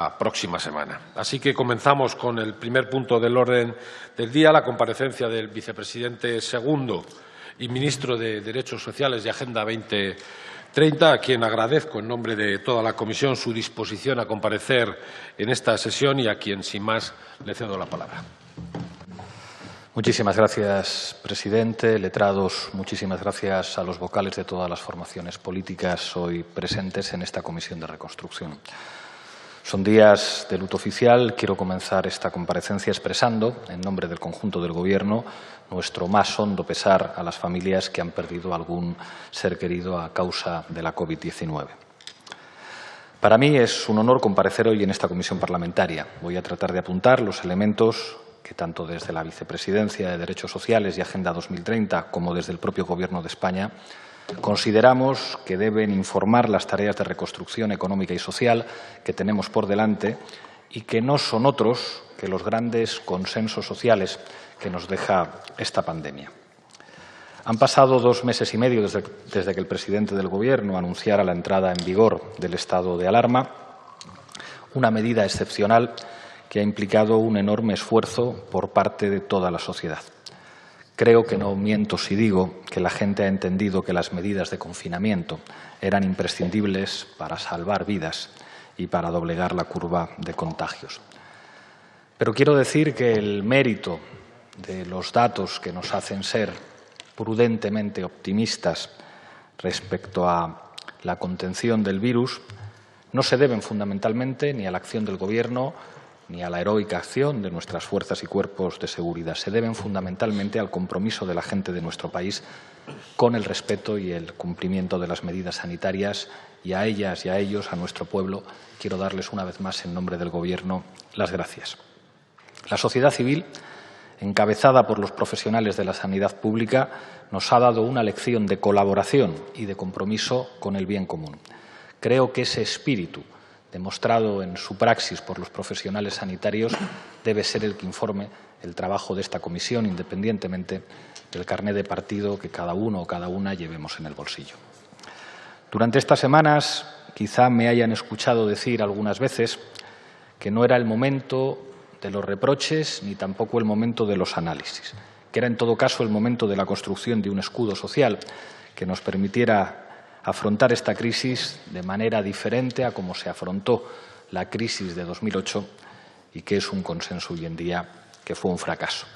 la próxima semana. Así que comenzamos con el primer punto del orden del día, la comparecencia del vicepresidente segundo y ministro de Derechos Sociales y Agenda 2030, a quien agradezco en nombre de toda la comisión su disposición a comparecer en esta sesión y a quien, sin más, le cedo la palabra. Muchísimas gracias, presidente. Letrados, muchísimas gracias a los vocales de todas las formaciones políticas hoy presentes en esta comisión de reconstrucción. Son días de luto oficial. Quiero comenzar esta comparecencia expresando, en nombre del conjunto del Gobierno, nuestro más hondo pesar a las familias que han perdido algún ser querido a causa de la COVID-19. Para mí es un honor comparecer hoy en esta comisión parlamentaria. Voy a tratar de apuntar los elementos que tanto desde la Vicepresidencia de Derechos Sociales y Agenda 2030 como desde el propio Gobierno de España consideramos que deben informar las tareas de reconstrucción económica y social que tenemos por delante y que no son otros que los grandes consensos sociales que nos deja esta pandemia. Han pasado 2 meses y medio desde que el presidente del Gobierno anunciara la entrada en vigor del estado de alarma, una medida excepcional que ha implicado un enorme esfuerzo por parte de toda la sociedad. Creo que no miento si digo que la gente ha entendido que las medidas de confinamiento eran imprescindibles para salvar vidas y para doblegar la curva de contagios. Pero quiero decir que el mérito de los datos que nos hacen ser prudentemente optimistas respecto a la contención del virus no se deben fundamentalmente ni a la acción del Gobierno ni a la heroica acción de nuestras fuerzas y cuerpos de seguridad. Se deben fundamentalmente al compromiso de la gente de nuestro país con el respeto y el cumplimiento de las medidas sanitarias, y a ellas y a ellos, a nuestro pueblo, quiero darles una vez más en nombre del Gobierno las gracias. La sociedad civil, encabezada por los profesionales de la sanidad pública, nos ha dado una lección de colaboración y de compromiso con el bien común. Creo que ese espíritu, demostrado en su praxis por los profesionales sanitarios, debe ser el que informe el trabajo de esta comisión, independientemente del carné de partido que cada uno o cada una llevemos en el bolsillo. Durante estas semanas quizá me hayan escuchado decir algunas veces que no era el momento de los reproches ni tampoco el momento de los análisis, que era en todo caso el momento de la construcción de un escudo social que nos permitiera afrontar esta crisis de manera diferente a como se afrontó la crisis de 2008 y que es un consenso hoy en día que fue un fracaso.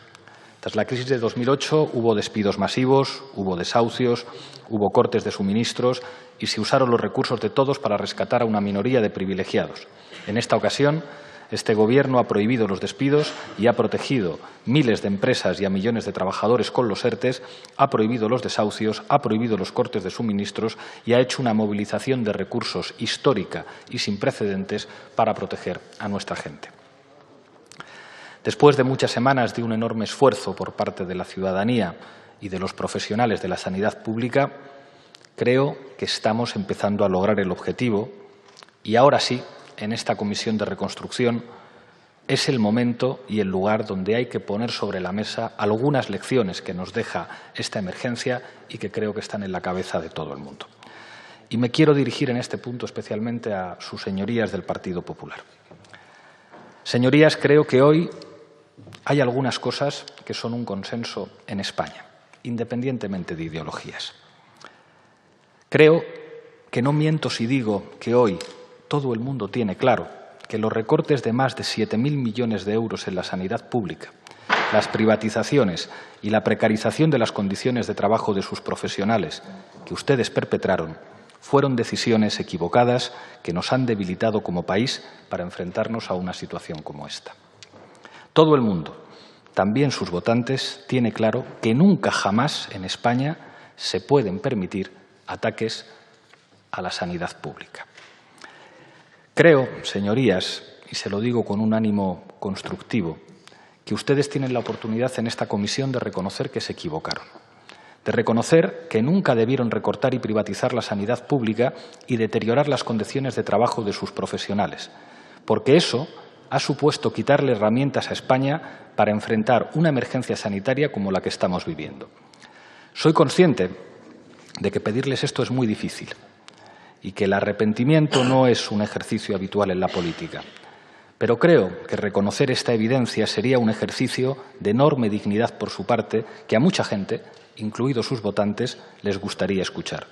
Tras la crisis de 2008 hubo despidos masivos, hubo desahucios, hubo cortes de suministros y se usaron los recursos de todos para rescatar a una minoría de privilegiados. En esta ocasión, este Gobierno ha prohibido los despidos y ha protegido miles de empresas y a millones de trabajadores con los ERTE, ha prohibido los desahucios, ha prohibido los cortes de suministros y ha hecho una movilización de recursos histórica y sin precedentes para proteger a nuestra gente. Después de muchas semanas de un enorme esfuerzo por parte de la ciudadanía y de los profesionales de la sanidad pública, creo que estamos empezando a lograr el objetivo y ahora sí, en esta comisión de reconstrucción, es el momento y el lugar donde hay que poner sobre la mesa algunas lecciones que nos deja esta emergencia y que creo que están en la cabeza de todo el mundo. Y me quiero dirigir en este punto especialmente a sus señorías del Partido Popular. Señorías, creo que hoy hay algunas cosas que son un consenso en España, independientemente de ideologías. Creo que no miento si digo que hoy todo el mundo tiene claro que los recortes de más de 7.000 millones de euros en la sanidad pública, las privatizaciones y la precarización de las condiciones de trabajo de sus profesionales que ustedes perpetraron fueron decisiones equivocadas que nos han debilitado como país para enfrentarnos a una situación como esta. Todo el mundo, también sus votantes, tiene claro que nunca jamás en España se pueden permitir ataques a la sanidad pública. Creo, señorías, y se lo digo con un ánimo constructivo, que ustedes tienen la oportunidad en esta comisión de reconocer que se equivocaron, de reconocer que nunca debieron recortar y privatizar la sanidad pública y deteriorar las condiciones de trabajo de sus profesionales, porque eso ha supuesto quitarle herramientas a España para enfrentar una emergencia sanitaria como la que estamos viviendo. Soy consciente de que pedirles esto es muy difícil y que el arrepentimiento no es un ejercicio habitual en la política. Pero creo que reconocer esta evidencia sería un ejercicio de enorme dignidad por su parte que a mucha gente, incluidos sus votantes, les gustaría escuchar.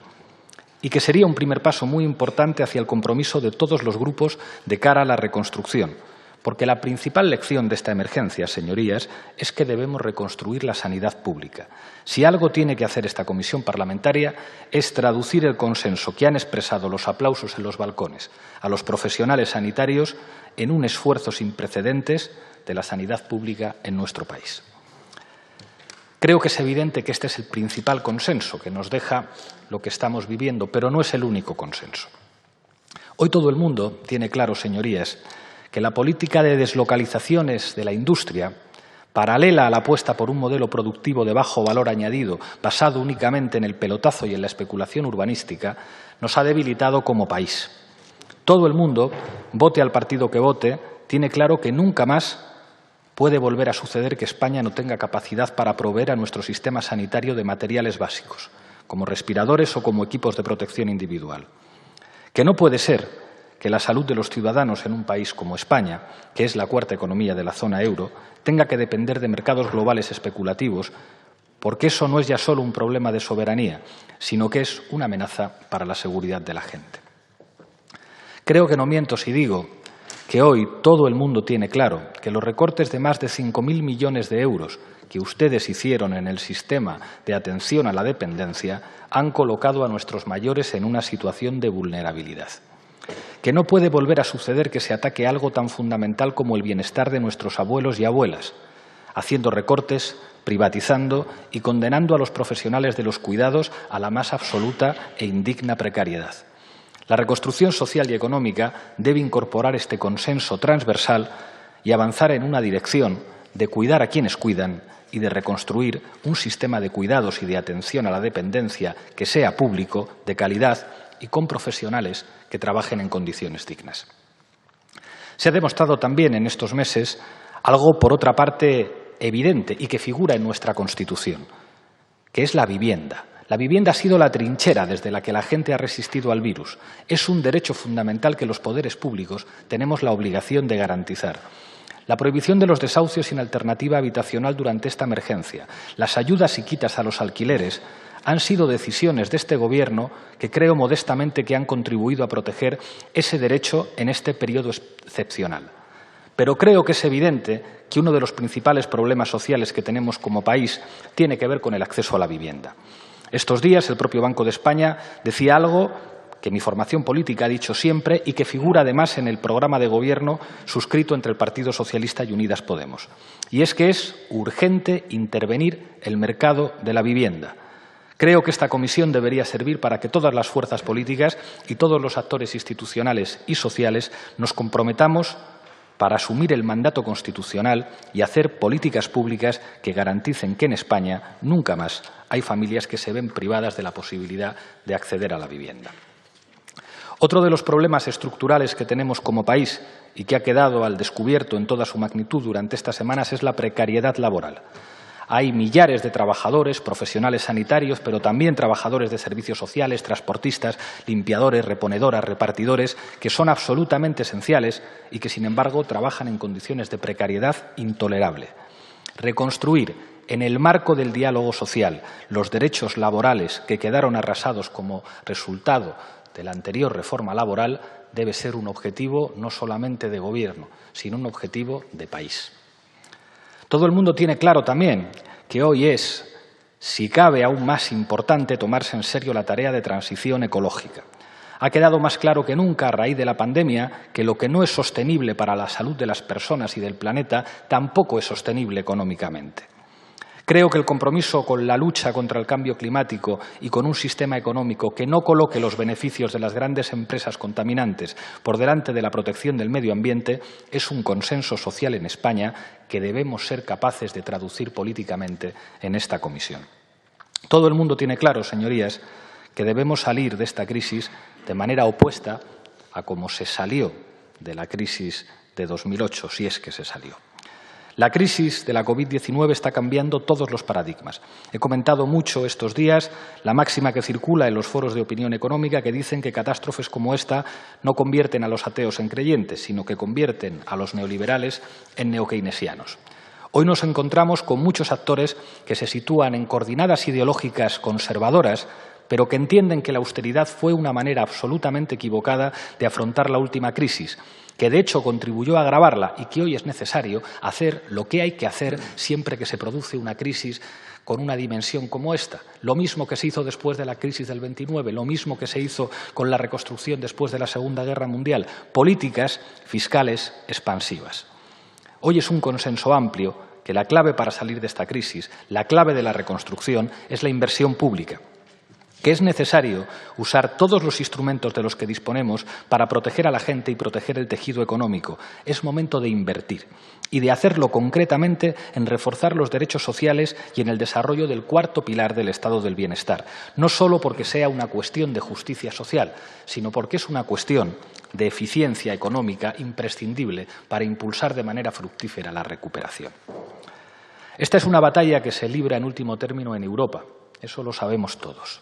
Y que sería un primer paso muy importante hacia el compromiso de todos los grupos de cara a la reconstrucción, porque la principal lección de esta emergencia, señorías, es que debemos reconstruir la sanidad pública. Si algo tiene que hacer esta comisión parlamentaria es traducir el consenso que han expresado los aplausos en los balcones a los profesionales sanitarios en un esfuerzo sin precedentes de la sanidad pública en nuestro país. Creo que es evidente que este es el principal consenso que nos deja lo que estamos viviendo, pero no es el único consenso. Hoy todo el mundo tiene claro, señorías, que la política de deslocalizaciones de la industria, paralela a la apuesta por un modelo productivo de bajo valor añadido, basado únicamente en el pelotazo y en la especulación urbanística, nos ha debilitado como país. Todo el mundo, vote al partido que vote, tiene claro que nunca más puede volver a suceder que España no tenga capacidad para proveer a nuestro sistema sanitario de materiales básicos, como respiradores o como equipos de protección individual. Que no puede ser que la salud de los ciudadanos en un país como España, que es la cuarta economía de la zona euro, tenga que depender de mercados globales especulativos, porque eso no es ya solo un problema de soberanía, sino que es una amenaza para la seguridad de la gente. Creo que no miento si digo que hoy todo el mundo tiene claro que los recortes de más de 5.000 millones de euros que ustedes hicieron en el sistema de atención a la dependencia han colocado a nuestros mayores en una situación de vulnerabilidad. Que no puede volver a suceder que se ataque algo tan fundamental como el bienestar de nuestros abuelos y abuelas, haciendo recortes, privatizando y condenando a los profesionales de los cuidados a la más absoluta e indigna precariedad. La reconstrucción social y económica debe incorporar este consenso transversal y avanzar en una dirección de cuidar a quienes cuidan y de reconstruir un sistema de cuidados y de atención a la dependencia que sea público, de calidad y con profesionales que trabajen en condiciones dignas. Se ha demostrado también en estos meses algo, por otra parte, evidente y que figura en nuestra Constitución, que es la vivienda. La vivienda ha sido la trinchera desde la que la gente ha resistido al virus. Es un derecho fundamental que los poderes públicos tenemos la obligación de garantizar. La prohibición de los desahucios sin alternativa habitacional durante esta emergencia, las ayudas y quitas a los alquileres, han sido decisiones de este Gobierno que creo modestamente que han contribuido a proteger ese derecho en este periodo excepcional. Pero creo que es evidente que uno de los principales problemas sociales que tenemos como país tiene que ver con el acceso a la vivienda. Estos días el propio Banco de España decía algo que mi formación política ha dicho siempre y que figura además en el programa de Gobierno suscrito entre el Partido Socialista y Unidas Podemos. Y es que es urgente intervenir el mercado de la vivienda. Creo que esta comisión debería servir para que todas las fuerzas políticas y todos los actores institucionales y sociales nos comprometamos para asumir el mandato constitucional y hacer políticas públicas que garanticen que en España nunca más hay familias que se ven privadas de la posibilidad de acceder a la vivienda. Otro de los problemas estructurales que tenemos como país y que ha quedado al descubierto en toda su magnitud durante estas semanas es la precariedad laboral. Hay millares de trabajadores, profesionales sanitarios, pero también trabajadores de servicios sociales, transportistas, limpiadores, reponedoras, repartidores, que son absolutamente esenciales y que, sin embargo, trabajan en condiciones de precariedad intolerable. Reconstruir, en el marco del diálogo social, los derechos laborales que quedaron arrasados como resultado de la anterior reforma laboral debe ser un objetivo no solamente de Gobierno, sino un objetivo de país. Todo el mundo tiene claro también que hoy es, si cabe, aún más importante tomarse en serio la tarea de transición ecológica. Ha quedado más claro que nunca, a raíz de la pandemia, que lo que no es sostenible para la salud de las personas y del planeta tampoco es sostenible económicamente. Creo que el compromiso con la lucha contra el cambio climático y con un sistema económico que no coloque los beneficios de las grandes empresas contaminantes por delante de la protección del medio ambiente es un consenso social en España que debemos ser capaces de traducir políticamente en esta comisión. Todo el mundo tiene claro, señorías, que debemos salir de esta crisis de manera opuesta a cómo se salió de la crisis de 2008, si es que se salió. La crisis de la COVID-19 está cambiando todos los paradigmas. He comentado mucho estos días la máxima que circula en los foros de opinión económica que dicen que catástrofes como esta no convierten a los ateos en creyentes, sino que convierten a los neoliberales en neokeynesianos. Hoy nos encontramos con muchos actores que se sitúan en coordenadas ideológicas conservadoras, pero que entienden que la austeridad fue una manera absolutamente equivocada de afrontar la última crisis, que de hecho contribuyó a agravarla y que hoy es necesario hacer lo que hay que hacer siempre que se produce una crisis con una dimensión como esta. Lo mismo que se hizo después de la crisis del 29, lo mismo que se hizo con la reconstrucción después de la Segunda Guerra Mundial, políticas fiscales expansivas. Hoy es un consenso amplio que la clave para salir de esta crisis, la clave de la reconstrucción, es la inversión pública, que es necesario usar todos los instrumentos de los que disponemos para proteger a la gente y proteger el tejido económico. Es momento de invertir y de hacerlo concretamente en reforzar los derechos sociales y en el desarrollo del cuarto pilar del estado del bienestar, no solo porque sea una cuestión de justicia social, sino porque es una cuestión de eficiencia económica imprescindible para impulsar de manera fructífera la recuperación. Esta es una batalla que se libra en último término en Europa, eso lo sabemos todos.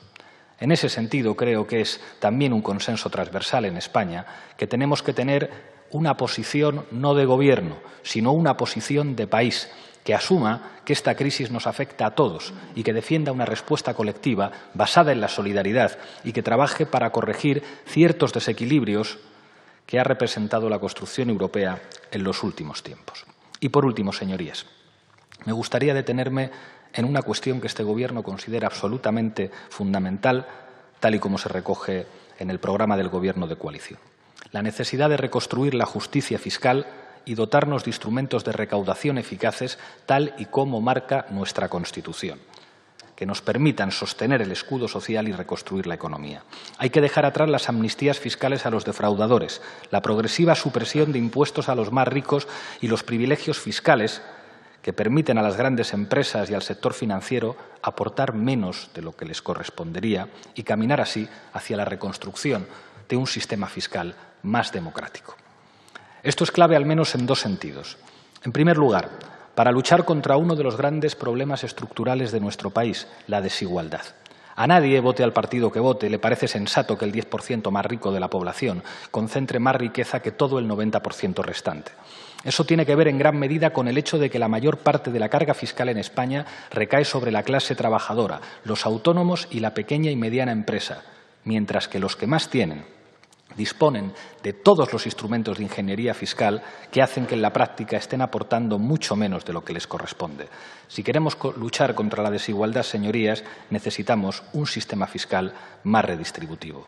En ese sentido, creo que es también un consenso transversal en España que tenemos que tener una posición no de gobierno, sino una posición de país que asuma que esta crisis nos afecta a todos y que defienda una respuesta colectiva basada en la solidaridad y que trabaje para corregir ciertos desequilibrios que ha representado la construcción europea en los últimos tiempos. Y por último, señorías, me gustaría detenerme en una cuestión que este Gobierno considera absolutamente fundamental, tal y como se recoge en el programa del Gobierno de coalición. La necesidad de reconstruir la justicia fiscal y dotarnos de instrumentos de recaudación eficaces, tal y como marca nuestra Constitución, que nos permitan sostener el escudo social y reconstruir la economía. Hay que dejar atrás las amnistías fiscales a los defraudadores, la progresiva supresión de impuestos a los más ricos y los privilegios fiscales que permiten a las grandes empresas y al sector financiero aportar menos de lo que les correspondería y caminar así hacia la reconstrucción de un sistema fiscal más democrático. Esto es clave al menos en dos sentidos. En primer lugar, para luchar contra uno de los grandes problemas estructurales de nuestro país, la desigualdad. A nadie, vote al partido que vote, le parece sensato que el 10% más rico de la población concentre más riqueza que todo el 90% restante. Eso tiene que ver en gran medida con el hecho de que la mayor parte de la carga fiscal en España recae sobre la clase trabajadora, los autónomos y la pequeña y mediana empresa, mientras que los que más tienen disponen de todos los instrumentos de ingeniería fiscal que hacen que en la práctica estén aportando mucho menos de lo que les corresponde. Si queremos luchar contra la desigualdad, señorías, necesitamos un sistema fiscal más redistributivo.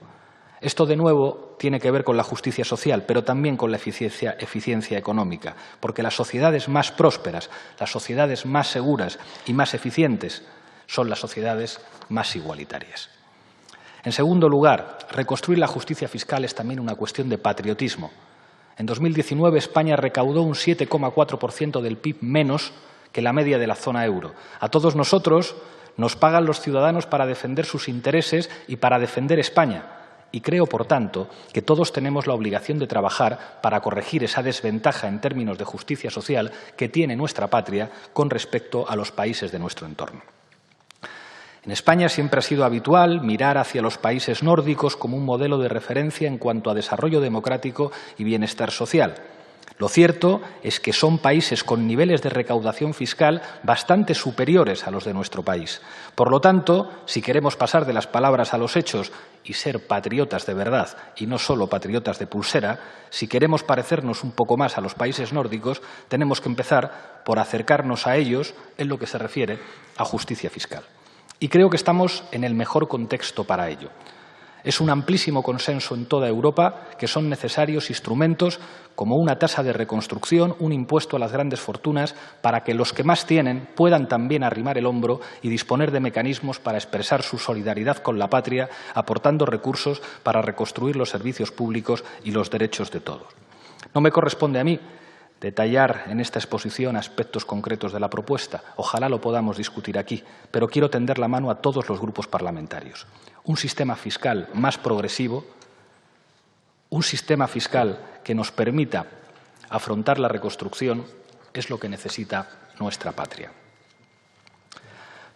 Esto, de nuevo, tiene que ver con la justicia social, pero también con la eficiencia económica, porque las sociedades más prósperas, las sociedades más seguras y más eficientes son las sociedades más igualitarias. En segundo lugar, reconstruir la justicia fiscal es también una cuestión de patriotismo. En 2019 España recaudó un 7,4% del PIB menos que la media de la zona euro. A todos nosotros nos pagan los ciudadanos para defender sus intereses y para defender España. Y creo, por tanto, que todos tenemos la obligación de trabajar para corregir esa desventaja en términos de justicia social que tiene nuestra patria con respecto a los países de nuestro entorno. En España siempre ha sido habitual mirar hacia los países nórdicos como un modelo de referencia en cuanto a desarrollo democrático y bienestar social. Lo cierto es que son países con niveles de recaudación fiscal bastante superiores a los de nuestro país. Por lo tanto, si queremos pasar de las palabras a los hechos y ser patriotas de verdad y no solo patriotas de pulsera, si queremos parecernos un poco más a los países nórdicos, tenemos que empezar por acercarnos a ellos en lo que se refiere a justicia fiscal. Y creo que estamos en el mejor contexto para ello. Es un amplísimo consenso en toda Europa que son necesarios instrumentos como una tasa de reconstrucción, un impuesto a las grandes fortunas, para que los que más tienen puedan también arrimar el hombro y disponer de mecanismos para expresar su solidaridad con la patria, aportando recursos para reconstruir los servicios públicos y los derechos de todos. No me corresponde a mí detallar en esta exposición aspectos concretos de la propuesta. Ojalá lo podamos discutir aquí, pero quiero tender la mano a todos los grupos parlamentarios. Un sistema fiscal más progresivo, un sistema fiscal que nos permita afrontar la reconstrucción Es lo que necesita nuestra patria.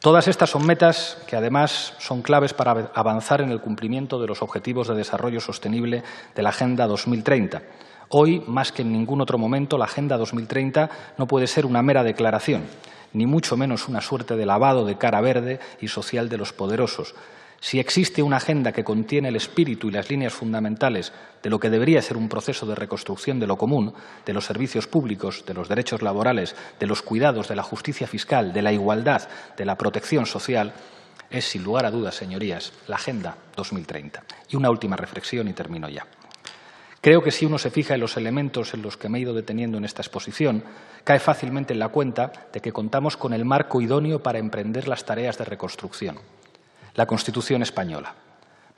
Todas estas son metas que, además, son claves para avanzar en el cumplimiento de los Objetivos de Desarrollo Sostenible de la Agenda 2030. Hoy, más que en ningún otro momento, la Agenda 2030 no puede ser una mera declaración, ni mucho menos una suerte de lavado de cara verde y social de los poderosos. Si existe una agenda que contiene el espíritu y las líneas fundamentales de lo que debería ser un proceso de reconstrucción de lo común, de los servicios públicos, de los derechos laborales, de los cuidados, de la justicia fiscal, de la igualdad, de la protección social, es, sin lugar a dudas, señorías, la Agenda 2030. Y una última reflexión y termino ya. Creo que si uno se fija en los elementos en los que me he ido deteniendo en esta exposición, cae fácilmente en la cuenta de que contamos con el marco idóneo para emprender las tareas de reconstrucción. La Constitución española.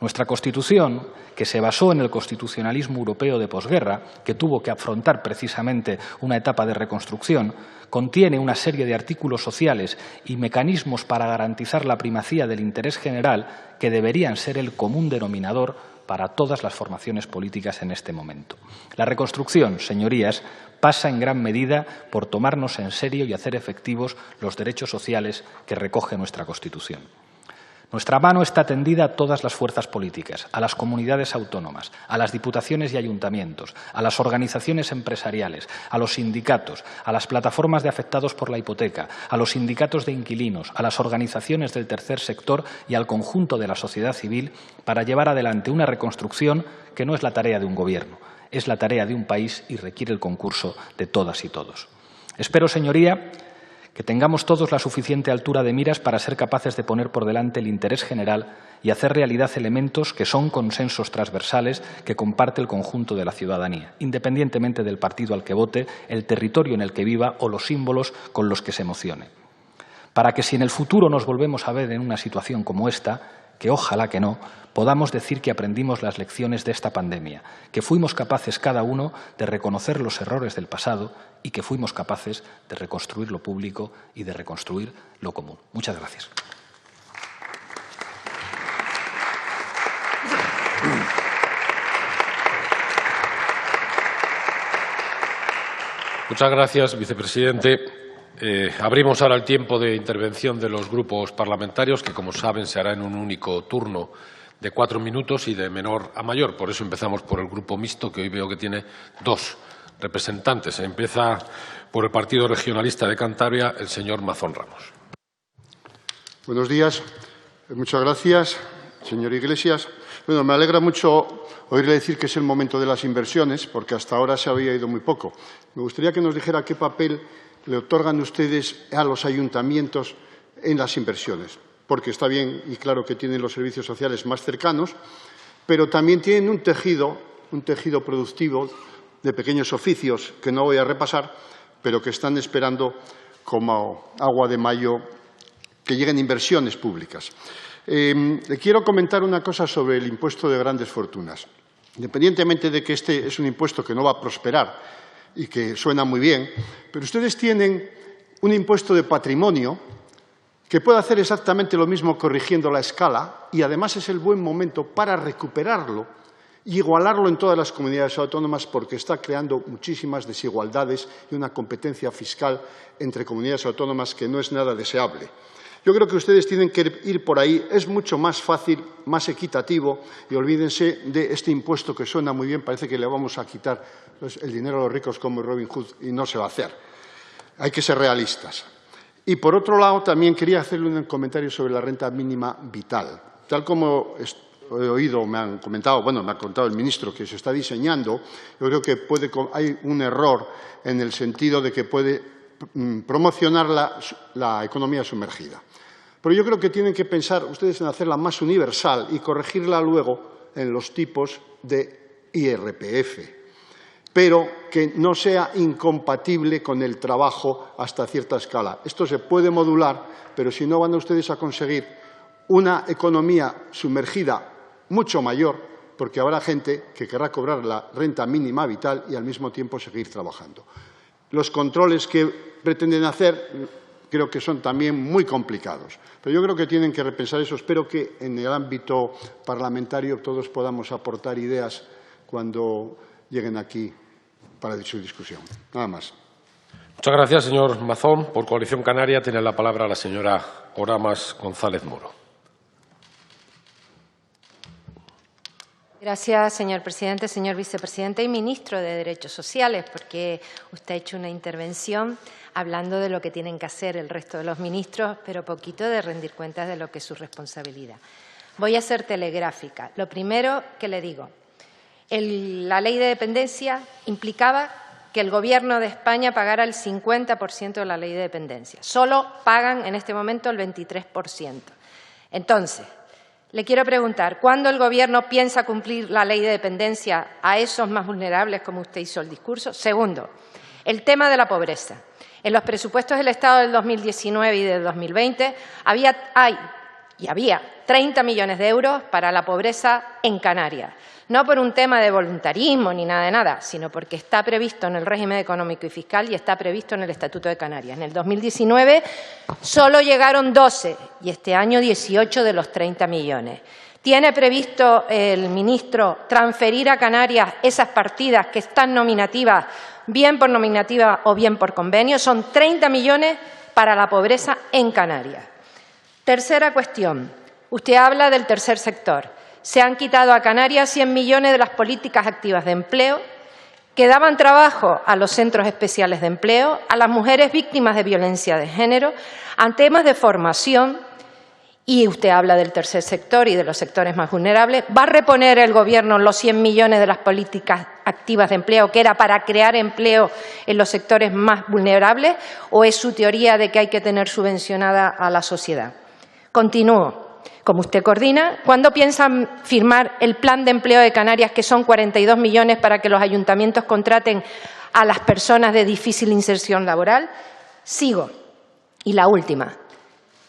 Nuestra Constitución, que se basó en el constitucionalismo europeo de posguerra, que tuvo que afrontar precisamente una etapa de reconstrucción, contiene una serie de artículos sociales y mecanismos para garantizar la primacía del interés general que deberían ser el común denominador para todas las formaciones políticas en este momento. La reconstrucción, señorías, pasa en gran medida por tomarnos en serio y hacer efectivos los derechos sociales que recoge nuestra Constitución. Nuestra mano está tendida a todas las fuerzas políticas, a las comunidades autónomas, a las diputaciones y ayuntamientos, a las organizaciones empresariales, a los sindicatos, a las plataformas de afectados por la hipoteca, a los sindicatos de inquilinos, a las organizaciones del tercer sector y al conjunto de la sociedad civil para llevar adelante una reconstrucción que no es la tarea de un gobierno, es la tarea de un país y requiere el concurso de todas y todos. Espero, señoría, que tengamos todos la suficiente altura de miras para ser capaces de poner por delante el interés general y hacer realidad elementos que son consensos transversales que comparte el conjunto de la ciudadanía, independientemente del partido al que vote, el territorio en el que viva o los símbolos con los que se emocione. Para que si en el futuro nos volvemos a ver en una situación como esta, que ojalá que no, podamos decir que aprendimos las lecciones de esta pandemia, que fuimos capaces cada uno de reconocer los errores del pasado y que fuimos capaces de reconstruir lo público y de reconstruir lo común. Muchas gracias. Muchas gracias, vicepresidente. Abrimos ahora el tiempo de intervención de los grupos parlamentarios, que, como saben, se hará en un único turno de 4 minutos y de menor a mayor. Por eso empezamos por el Grupo Mixto, que hoy veo que tiene 2 representantes. Empieza por el Partido Regionalista de Cantabria, el señor Mazón Ramos. Buenos días. Muchas gracias, señor Iglesias. Bueno, me alegra mucho oírle decir que es el momento de las inversiones, porque hasta ahora se había ido muy poco. Me gustaría que nos dijera qué papel le otorgan ustedes a los ayuntamientos en las inversiones, porque está bien y claro que tienen los servicios sociales más cercanos, pero también tienen un tejido productivo de pequeños oficios que no voy a repasar, pero que están esperando como agua de mayo que lleguen inversiones públicas. Le quiero comentar una cosa sobre el impuesto de grandes fortunas. Independientemente de que este es un impuesto que no va a prosperar y que suena muy bien, pero ustedes tienen un impuesto de patrimonio que puede hacer exactamente lo mismo corrigiendo la escala y además es el buen momento para recuperarlo y igualarlo en todas las comunidades autónomas porque está creando muchísimas desigualdades y una competencia fiscal entre comunidades autónomas que no es nada deseable. Yo creo que ustedes tienen que ir por ahí. Es mucho más fácil, más equitativo y olvídense de este impuesto que suena muy bien. Parece que le vamos a quitar el dinero a los ricos como Robin Hood y no se va a hacer. Hay que ser realistas. Y, por otro lado, también quería hacerle un comentario sobre la renta mínima vital. Tal como he oído, me han comentado, bueno, me ha contado el ministro que se está diseñando, yo creo que hay un error en el sentido de que puede promocionar la economía sumergida. Pero yo creo que tienen que pensar ustedes en hacerla más universal y corregirla luego en los tipos de IRPF, pero que no sea incompatible con el trabajo hasta cierta escala. Esto se puede modular, pero si no van ustedes a conseguir una economía sumergida mucho mayor, porque habrá gente que querrá cobrar la renta mínima vital y al mismo tiempo seguir trabajando. Los controles que pretenden hacer creo que son también muy complicados. Pero yo creo que tienen que repensar eso. Espero que en el ámbito parlamentario todos podamos aportar ideas cuando lleguen aquí para su discusión. Nada más. Muchas gracias, señor Mazón. Por Coalición Canaria tiene la palabra la señora Oramas González Moro. Gracias, señor presidente, señor vicepresidente y ministro de Derechos Sociales, porque usted ha hecho una intervención hablando de lo que tienen que hacer el resto de los ministros, pero poquito de rendir cuentas de lo que es su responsabilidad. Voy a ser telegráfica. Lo primero que le digo, la ley de dependencia implicaba que el Gobierno de España pagara el 50% de la ley de dependencia. Solo pagan en este momento el 23%. Entonces, le quiero preguntar, ¿cuándo el Gobierno piensa cumplir la ley de dependencia a esos más vulnerables, como usted hizo el discurso? Segundo, el tema de la pobreza. En los presupuestos del Estado del 2019 y del 2020 había 30 millones de euros para la pobreza en Canarias. No por un tema de voluntarismo ni nada de nada, sino porque está previsto en el régimen económico y fiscal y está previsto en el Estatuto de Canarias. En el 2019 solo llegaron 12 y este año 18 de los 30 millones. ¿Tiene previsto el ministro transferir a Canarias esas partidas que están nominativas, bien por nominativa o bien por convenio? Son 30 millones para la pobreza en Canarias. Tercera cuestión. Usted habla del tercer sector. Se han quitado a Canarias 100 millones de las políticas activas de empleo que daban trabajo a los centros especiales de empleo, a las mujeres víctimas de violencia de género, a temas de formación. Y usted habla del tercer sector y de los sectores más vulnerables. ¿Va a reponer el Gobierno los 100 millones de las políticas activas de empleo, que era para crear empleo en los sectores más vulnerables, o es su teoría de que hay que tener subvencionada a la sociedad? Continúo. Como usted coordina, ¿cuándo piensan firmar el plan de empleo de Canarias, que son 42 millones para que los ayuntamientos contraten a las personas de difícil inserción laboral? Sigo. Y la última.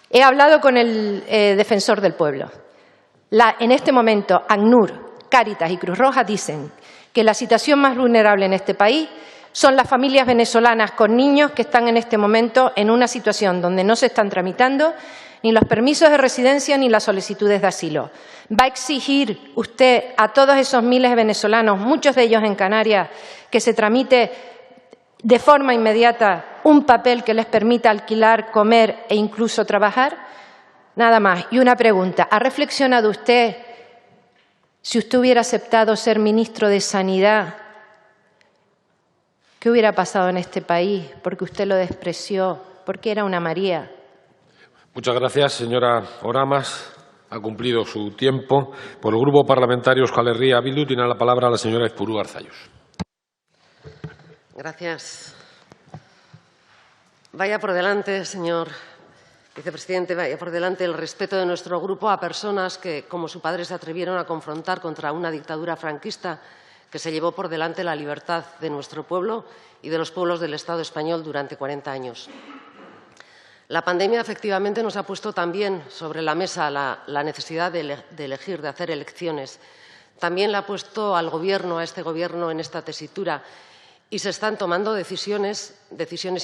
He hablado con el defensor del pueblo. En este momento, ACNUR, Cáritas y Cruz Roja dicen que la situación más vulnerable en este país son las familias venezolanas con niños que están en este momento en una situación donde no se están tramitando ni los permisos de residencia ni las solicitudes de asilo. ¿Va a exigir usted a todos esos miles de venezolanos, muchos de ellos en Canarias, que se tramite de forma inmediata un papel que les permita alquilar, comer e incluso trabajar? Nada más. Y una pregunta. ¿Ha reflexionado usted si usted hubiera aceptado ser ministro de Sanidad? ¿Qué hubiera pasado en este país? Porque usted lo despreció, porque era una María. Muchas gracias, señora Oramas. Ha cumplido su tiempo. Por el Grupo Parlamentario Euskal Herria Bildu tiene la palabra la señora Espurú Arzallus. Gracias. Vaya por delante, señor vicepresidente, vaya por delante el respeto de nuestro grupo a personas que, como su padre, se atrevieron a confrontar contra una dictadura franquista que se llevó por delante la libertad de nuestro pueblo y de los pueblos del Estado español durante 40 años. La pandemia, efectivamente, nos ha puesto también sobre la mesa la necesidad de elegir, de hacer elecciones. También le ha puesto al Gobierno, a este Gobierno, en esta tesitura, y se están tomando decisiones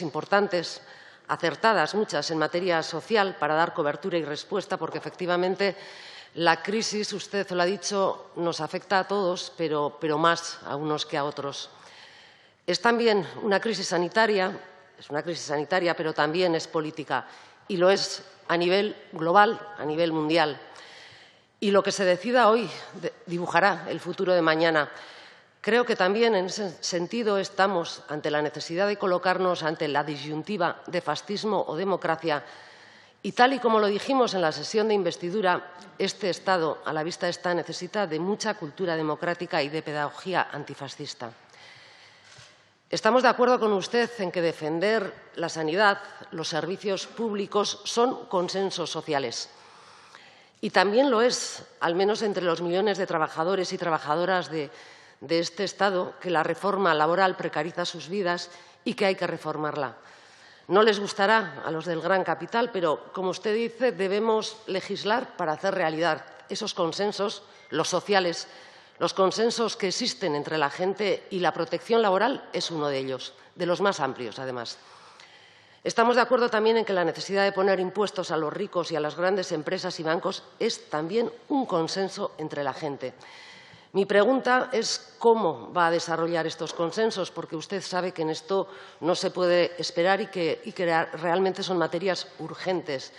importantes, acertadas, muchas, en materia social, para dar cobertura y respuesta, porque efectivamente la crisis, usted lo ha dicho, nos afecta a todos, pero más a unos que a otros. Es también una crisis sanitaria. Es una crisis sanitaria, pero también es política, y lo es a nivel global, a nivel mundial. Y lo que se decida hoy dibujará el futuro de mañana. Creo que también en ese sentido estamos ante la necesidad de colocarnos ante la disyuntiva de fascismo o democracia, y tal y como lo dijimos en la sesión de investidura, este Estado, a la vista está, necesita de mucha cultura democrática y de pedagogía antifascista. Estamos de acuerdo con usted en que defender la sanidad, los servicios públicos, son consensos sociales. Y también lo es, al menos entre los millones de trabajadores y trabajadoras de este Estado, que la reforma laboral precariza sus vidas y que hay que reformarla. No les gustará a los del gran capital, pero, como usted dice, debemos legislar para hacer realidad esos consensos, los sociales. Los consensos que existen entre la gente, y la protección laboral es uno de ellos, de los más amplios, además. Estamos de acuerdo también en que la necesidad de poner impuestos a los ricos y a las grandes empresas y bancos es también un consenso entre la gente. Mi pregunta es cómo va a desarrollar estos consensos, porque usted sabe que en esto no se puede esperar y que realmente son materias urgentes.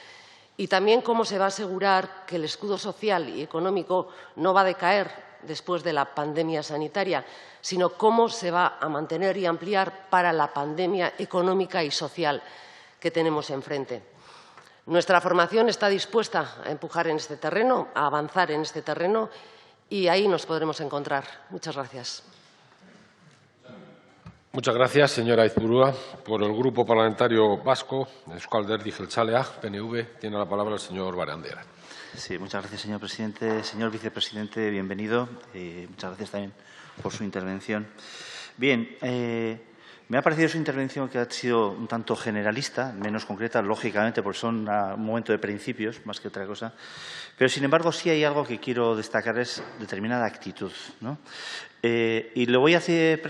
Y también cómo se va a asegurar que el escudo social y económico no va a decaer después de la pandemia sanitaria, sino cómo se va a mantener y ampliar para la pandemia económica y social que tenemos enfrente. Nuestra formación está dispuesta a empujar en este terreno, a avanzar en este terreno, y ahí nos podremos encontrar. Muchas gracias. Muchas gracias, señora Aizpurúa. Por el Grupo Parlamentario Vasco, Euskal Alderdi Jeltzalea, PNV, tiene la palabra el señor Barandiaran. Sí, muchas gracias, señor presidente. Señor vicepresidente, bienvenido. Muchas gracias también por su intervención. Bien, me ha parecido su intervención que ha sido un tanto generalista, menos concreta, lógicamente, porque son un momento de principios más que otra cosa. Pero, sin embargo, sí hay algo que quiero destacar, es determinada actitud, ¿no? Y lo voy a hacer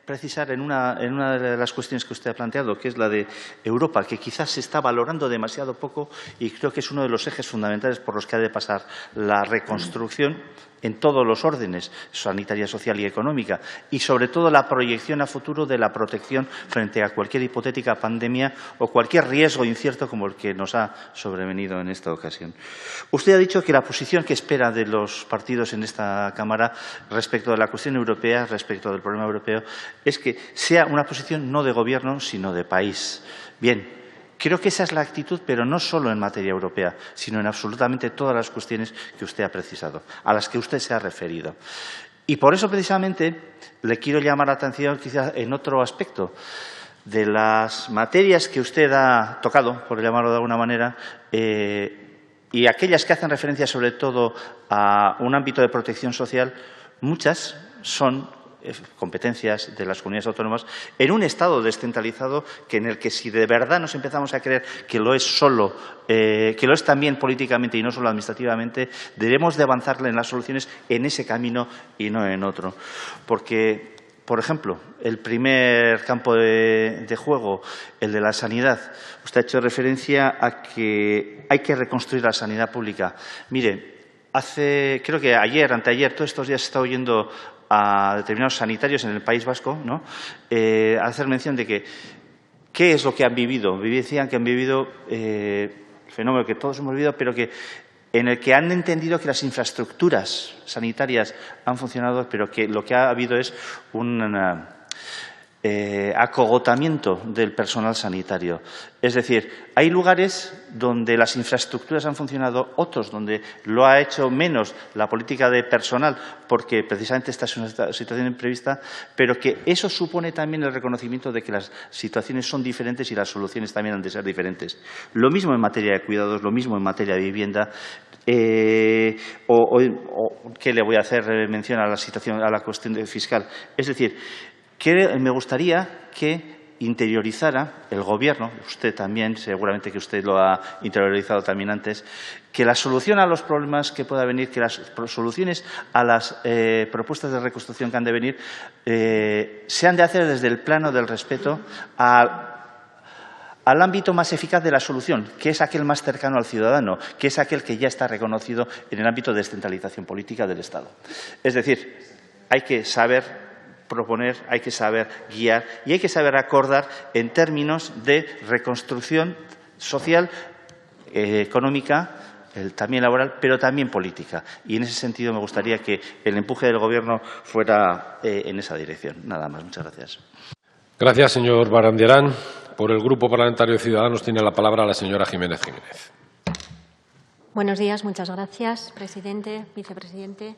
precisar en una de las cuestiones que usted ha planteado, que es la de Europa, que quizás se está valorando demasiado poco y creo que es uno de los ejes fundamentales por los que ha de pasar la reconstrucción en todos los órdenes, sanitaria, social y económica, y sobre todo la proyección a futuro de la protección frente a cualquier hipotética pandemia o cualquier riesgo incierto como el que nos ha sobrevenido en esta ocasión. Usted ha dicho que la posición que espera de los partidos en esta Cámara respecto de la cuestión europea, respecto del problema europeo, es que sea una posición no de gobierno, sino de país. Bien. Creo que esa es la actitud, pero no solo en materia europea, sino en absolutamente todas las cuestiones que usted ha precisado, a las que usted se ha referido. Y por eso, precisamente, le quiero llamar la atención quizás en otro aspecto. De las materias que usted ha tocado, por llamarlo de alguna manera, y aquellas que hacen referencia sobre todo a un ámbito de protección social, muchas son competencias de las comunidades autónomas en un Estado descentralizado en el que si de verdad nos empezamos a creer que lo es solo, que lo es también políticamente y no solo administrativamente, debemos de avanzarle en las soluciones en ese camino y no en otro. Porque, por ejemplo, el primer campo de juego, el de la sanidad, usted ha hecho referencia a que hay que reconstruir la sanidad pública. Mire, creo que ayer, anteayer, todos estos días se está oyendo a determinados sanitarios en el País Vasco, ¿no? Hacer mención de que qué es lo que han vivido. Decían que han vivido el fenómeno que todos hemos vivido, pero que en el que han entendido que las infraestructuras sanitarias han funcionado, pero que lo que ha habido es un acogotamiento del personal sanitario. Es decir, hay lugares donde las infraestructuras han funcionado, otros donde lo ha hecho menos la política de personal, porque precisamente esta es una situación imprevista, pero que eso supone también el reconocimiento de que las situaciones son diferentes y las soluciones también han de ser diferentes. Lo mismo en materia de cuidados, lo mismo en materia de vivienda. ¿Qué le voy a hacer mención a la situación, a la cuestión fiscal? Es decir, que me gustaría que interiorizara el Gobierno, usted también, seguramente que usted lo ha interiorizado también antes, que la solución a los problemas que pueda venir, que las soluciones a las propuestas de reconstrucción que han de venir, se han de hacer desde el plano del respeto al ámbito más eficaz de la solución, que es aquel más cercano al ciudadano, que es aquel que ya está reconocido en el ámbito de descentralización política del Estado. Es decir, hay que saber proponer, hay que saber guiar y hay que saber acordar en términos de reconstrucción social, económica, también laboral, pero también política. Y en ese sentido me gustaría que el empuje del Gobierno fuera en esa dirección. Nada más. Muchas gracias. Gracias, señor Barandiaran. Por el Grupo Parlamentario de Ciudadanos tiene la palabra la señora Jiménez Jiménez. Buenos días, muchas gracias, presidente, vicepresidente.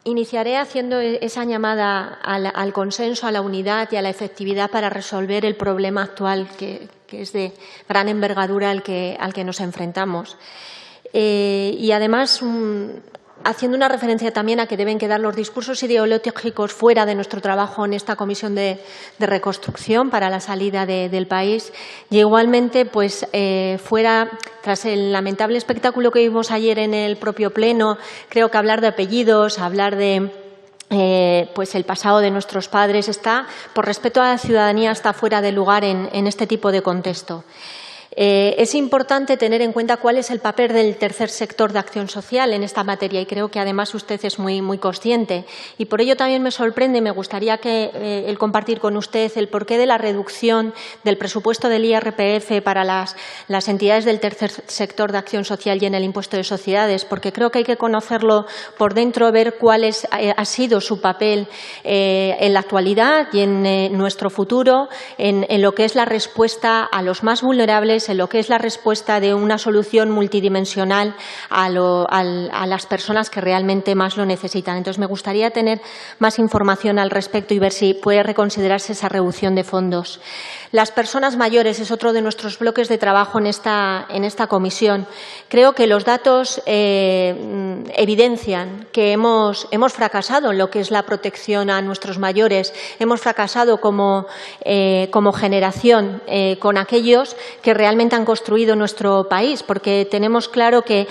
Iniciaré haciendo esa llamada al consenso, a la unidad y a la efectividad para resolver el problema actual que es de gran envergadura al que nos enfrentamos. Y además, haciendo una referencia también a que deben quedar los discursos ideológicos fuera de nuestro trabajo en esta comisión de reconstrucción para la salida del país y igualmente pues fuera, tras el lamentable espectáculo que vimos ayer en el propio Pleno, creo que hablar de apellidos, hablar de pues el pasado de nuestros padres está, por respeto a la ciudadanía, está fuera de lugar en este tipo de contexto. Es importante tener en cuenta cuál es el papel del tercer sector de acción social en esta materia y creo que además usted es muy consciente. Y por ello también me sorprende y me gustaría el compartir con usted el porqué de la reducción del presupuesto del IRPF para las entidades del tercer sector de acción social y en el impuesto de sociedades, porque creo que hay que conocerlo por dentro, ver cuál ha sido su papel en la actualidad y en nuestro futuro, en lo que es la respuesta a los más vulnerables, en lo que es la respuesta de una solución multidimensional a las personas que realmente más lo necesitan. Entonces, me gustaría tener más información al respecto y ver si puede reconsiderarse esa reducción de fondos. Las personas mayores es otro de nuestros bloques de trabajo en esta comisión. Creo que los datos evidencian que hemos fracasado en lo que es la protección a nuestros mayores. Hemos fracasado como generación con aquellos que realmente han construido nuestro país, porque tenemos claro que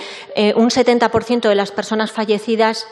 un 70% de las personas fallecidas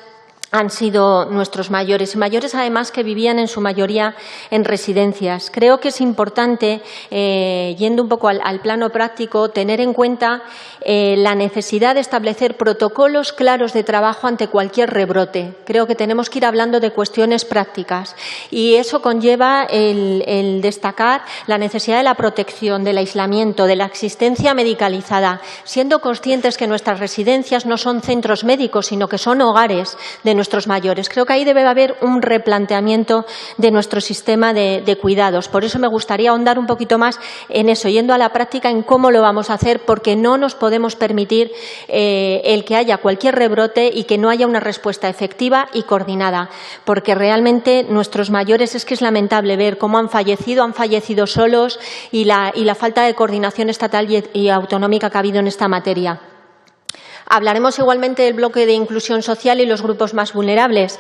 han sido nuestros mayores, y mayores además que vivían en su mayoría en residencias. Creo que es importante, yendo un poco al plano práctico, tener en cuenta la necesidad de establecer protocolos claros de trabajo ante cualquier rebrote. Creo que tenemos que ir hablando de cuestiones prácticas y eso conlleva el destacar la necesidad de la protección, del aislamiento, de la asistencia medicalizada, siendo conscientes que nuestras residencias no son centros médicos, sino que son hogares de nuestros mayores. Creo que ahí debe haber un replanteamiento de nuestro sistema de cuidados. Por eso me gustaría ahondar un poquito más en eso, yendo a la práctica en cómo lo vamos a hacer, porque no nos podemos permitir el que haya cualquier rebrote y que no haya una respuesta efectiva y coordinada, porque realmente nuestros mayores es que es lamentable ver cómo han fallecido solos y la falta de coordinación estatal y autonómica que ha habido en esta materia. Hablaremos igualmente del bloque de inclusión social y los grupos más vulnerables.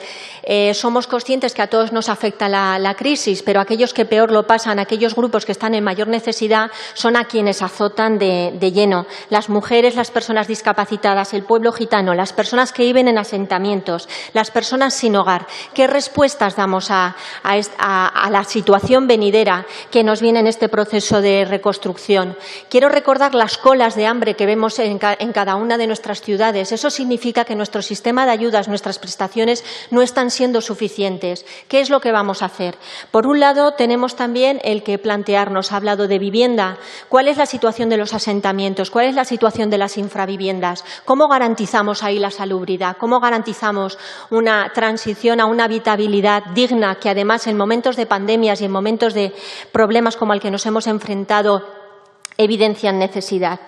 Somos conscientes que a todos nos afecta la crisis, pero aquellos que peor lo pasan, aquellos grupos que están en mayor necesidad, son a quienes azotan de lleno. Las mujeres, las personas discapacitadas, el pueblo gitano, las personas que viven en asentamientos, las personas sin hogar. ¿Qué respuestas damos a la situación venidera que nos viene en este proceso de reconstrucción? Quiero recordar las colas de hambre que vemos en cada una de nuestras ciudades. Eso significa que nuestro sistema de ayudas, nuestras prestaciones no están siendo suficientes. ¿Qué es lo que vamos a hacer? Por un lado, tenemos también el que plantearnos, ha hablado de vivienda. ¿Cuál es la situación de los asentamientos? ¿Cuál es la situación de las infraviviendas? ¿Cómo garantizamos ahí la salubridad? ¿Cómo garantizamos una transición a una habitabilidad digna que además en momentos de pandemias y en momentos de problemas como al que nos hemos enfrentado evidencian necesidad?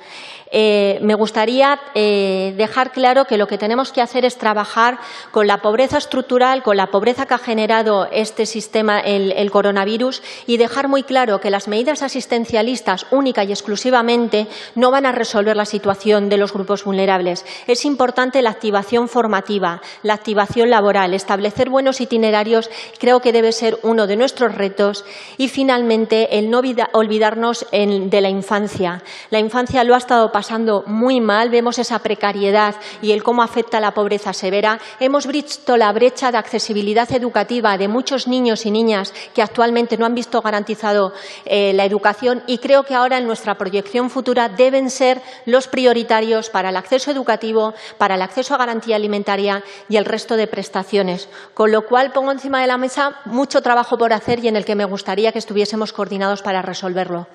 Me gustaría dejar claro que lo que tenemos que hacer es trabajar con la pobreza estructural, con la pobreza que ha generado este sistema, el coronavirus, y dejar muy claro que las medidas asistencialistas única y exclusivamente no van a resolver la situación de los grupos vulnerables. Es importante la activación formativa, la activación laboral, establecer buenos itinerarios, creo que debe ser uno de nuestros retos. Y, finalmente, el no olvidarnos de la infancia. La infancia lo ha estado pasando muy mal, vemos esa precariedad y el cómo afecta la pobreza severa. Hemos visto la brecha de accesibilidad educativa de muchos niños y niñas que actualmente no han visto garantizado la educación y creo que ahora en nuestra proyección futura deben ser los prioritarios para el acceso educativo, para el acceso a garantía alimentaria y el resto de prestaciones. Con lo cual pongo encima de la mesa mucho trabajo por hacer y en el que me gustaría que estuviésemos coordinados para resolverlo.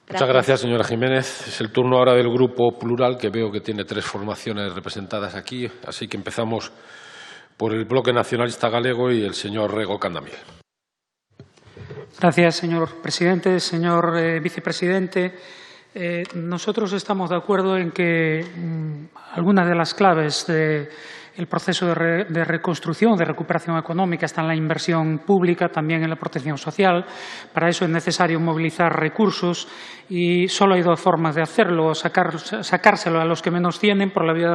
Muchas gracias, señora Jiménez. Es el turno ahora del Grupo Plural, que veo que tiene 3 formaciones representadas aquí. Así que empezamos por el Bloque Nacionalista Galego y el señor Rego Candamiel. Gracias, señor presidente. Señor vicepresidente, nosotros estamos de acuerdo en que algunas de las claves del proceso de reconstrucción, de recuperación económica, está en la inversión pública, también en la protección social. Para eso es necesario movilizar recursos y solo hay 2 formas de hacerlo: sacárselo a los que menos tienen por la vía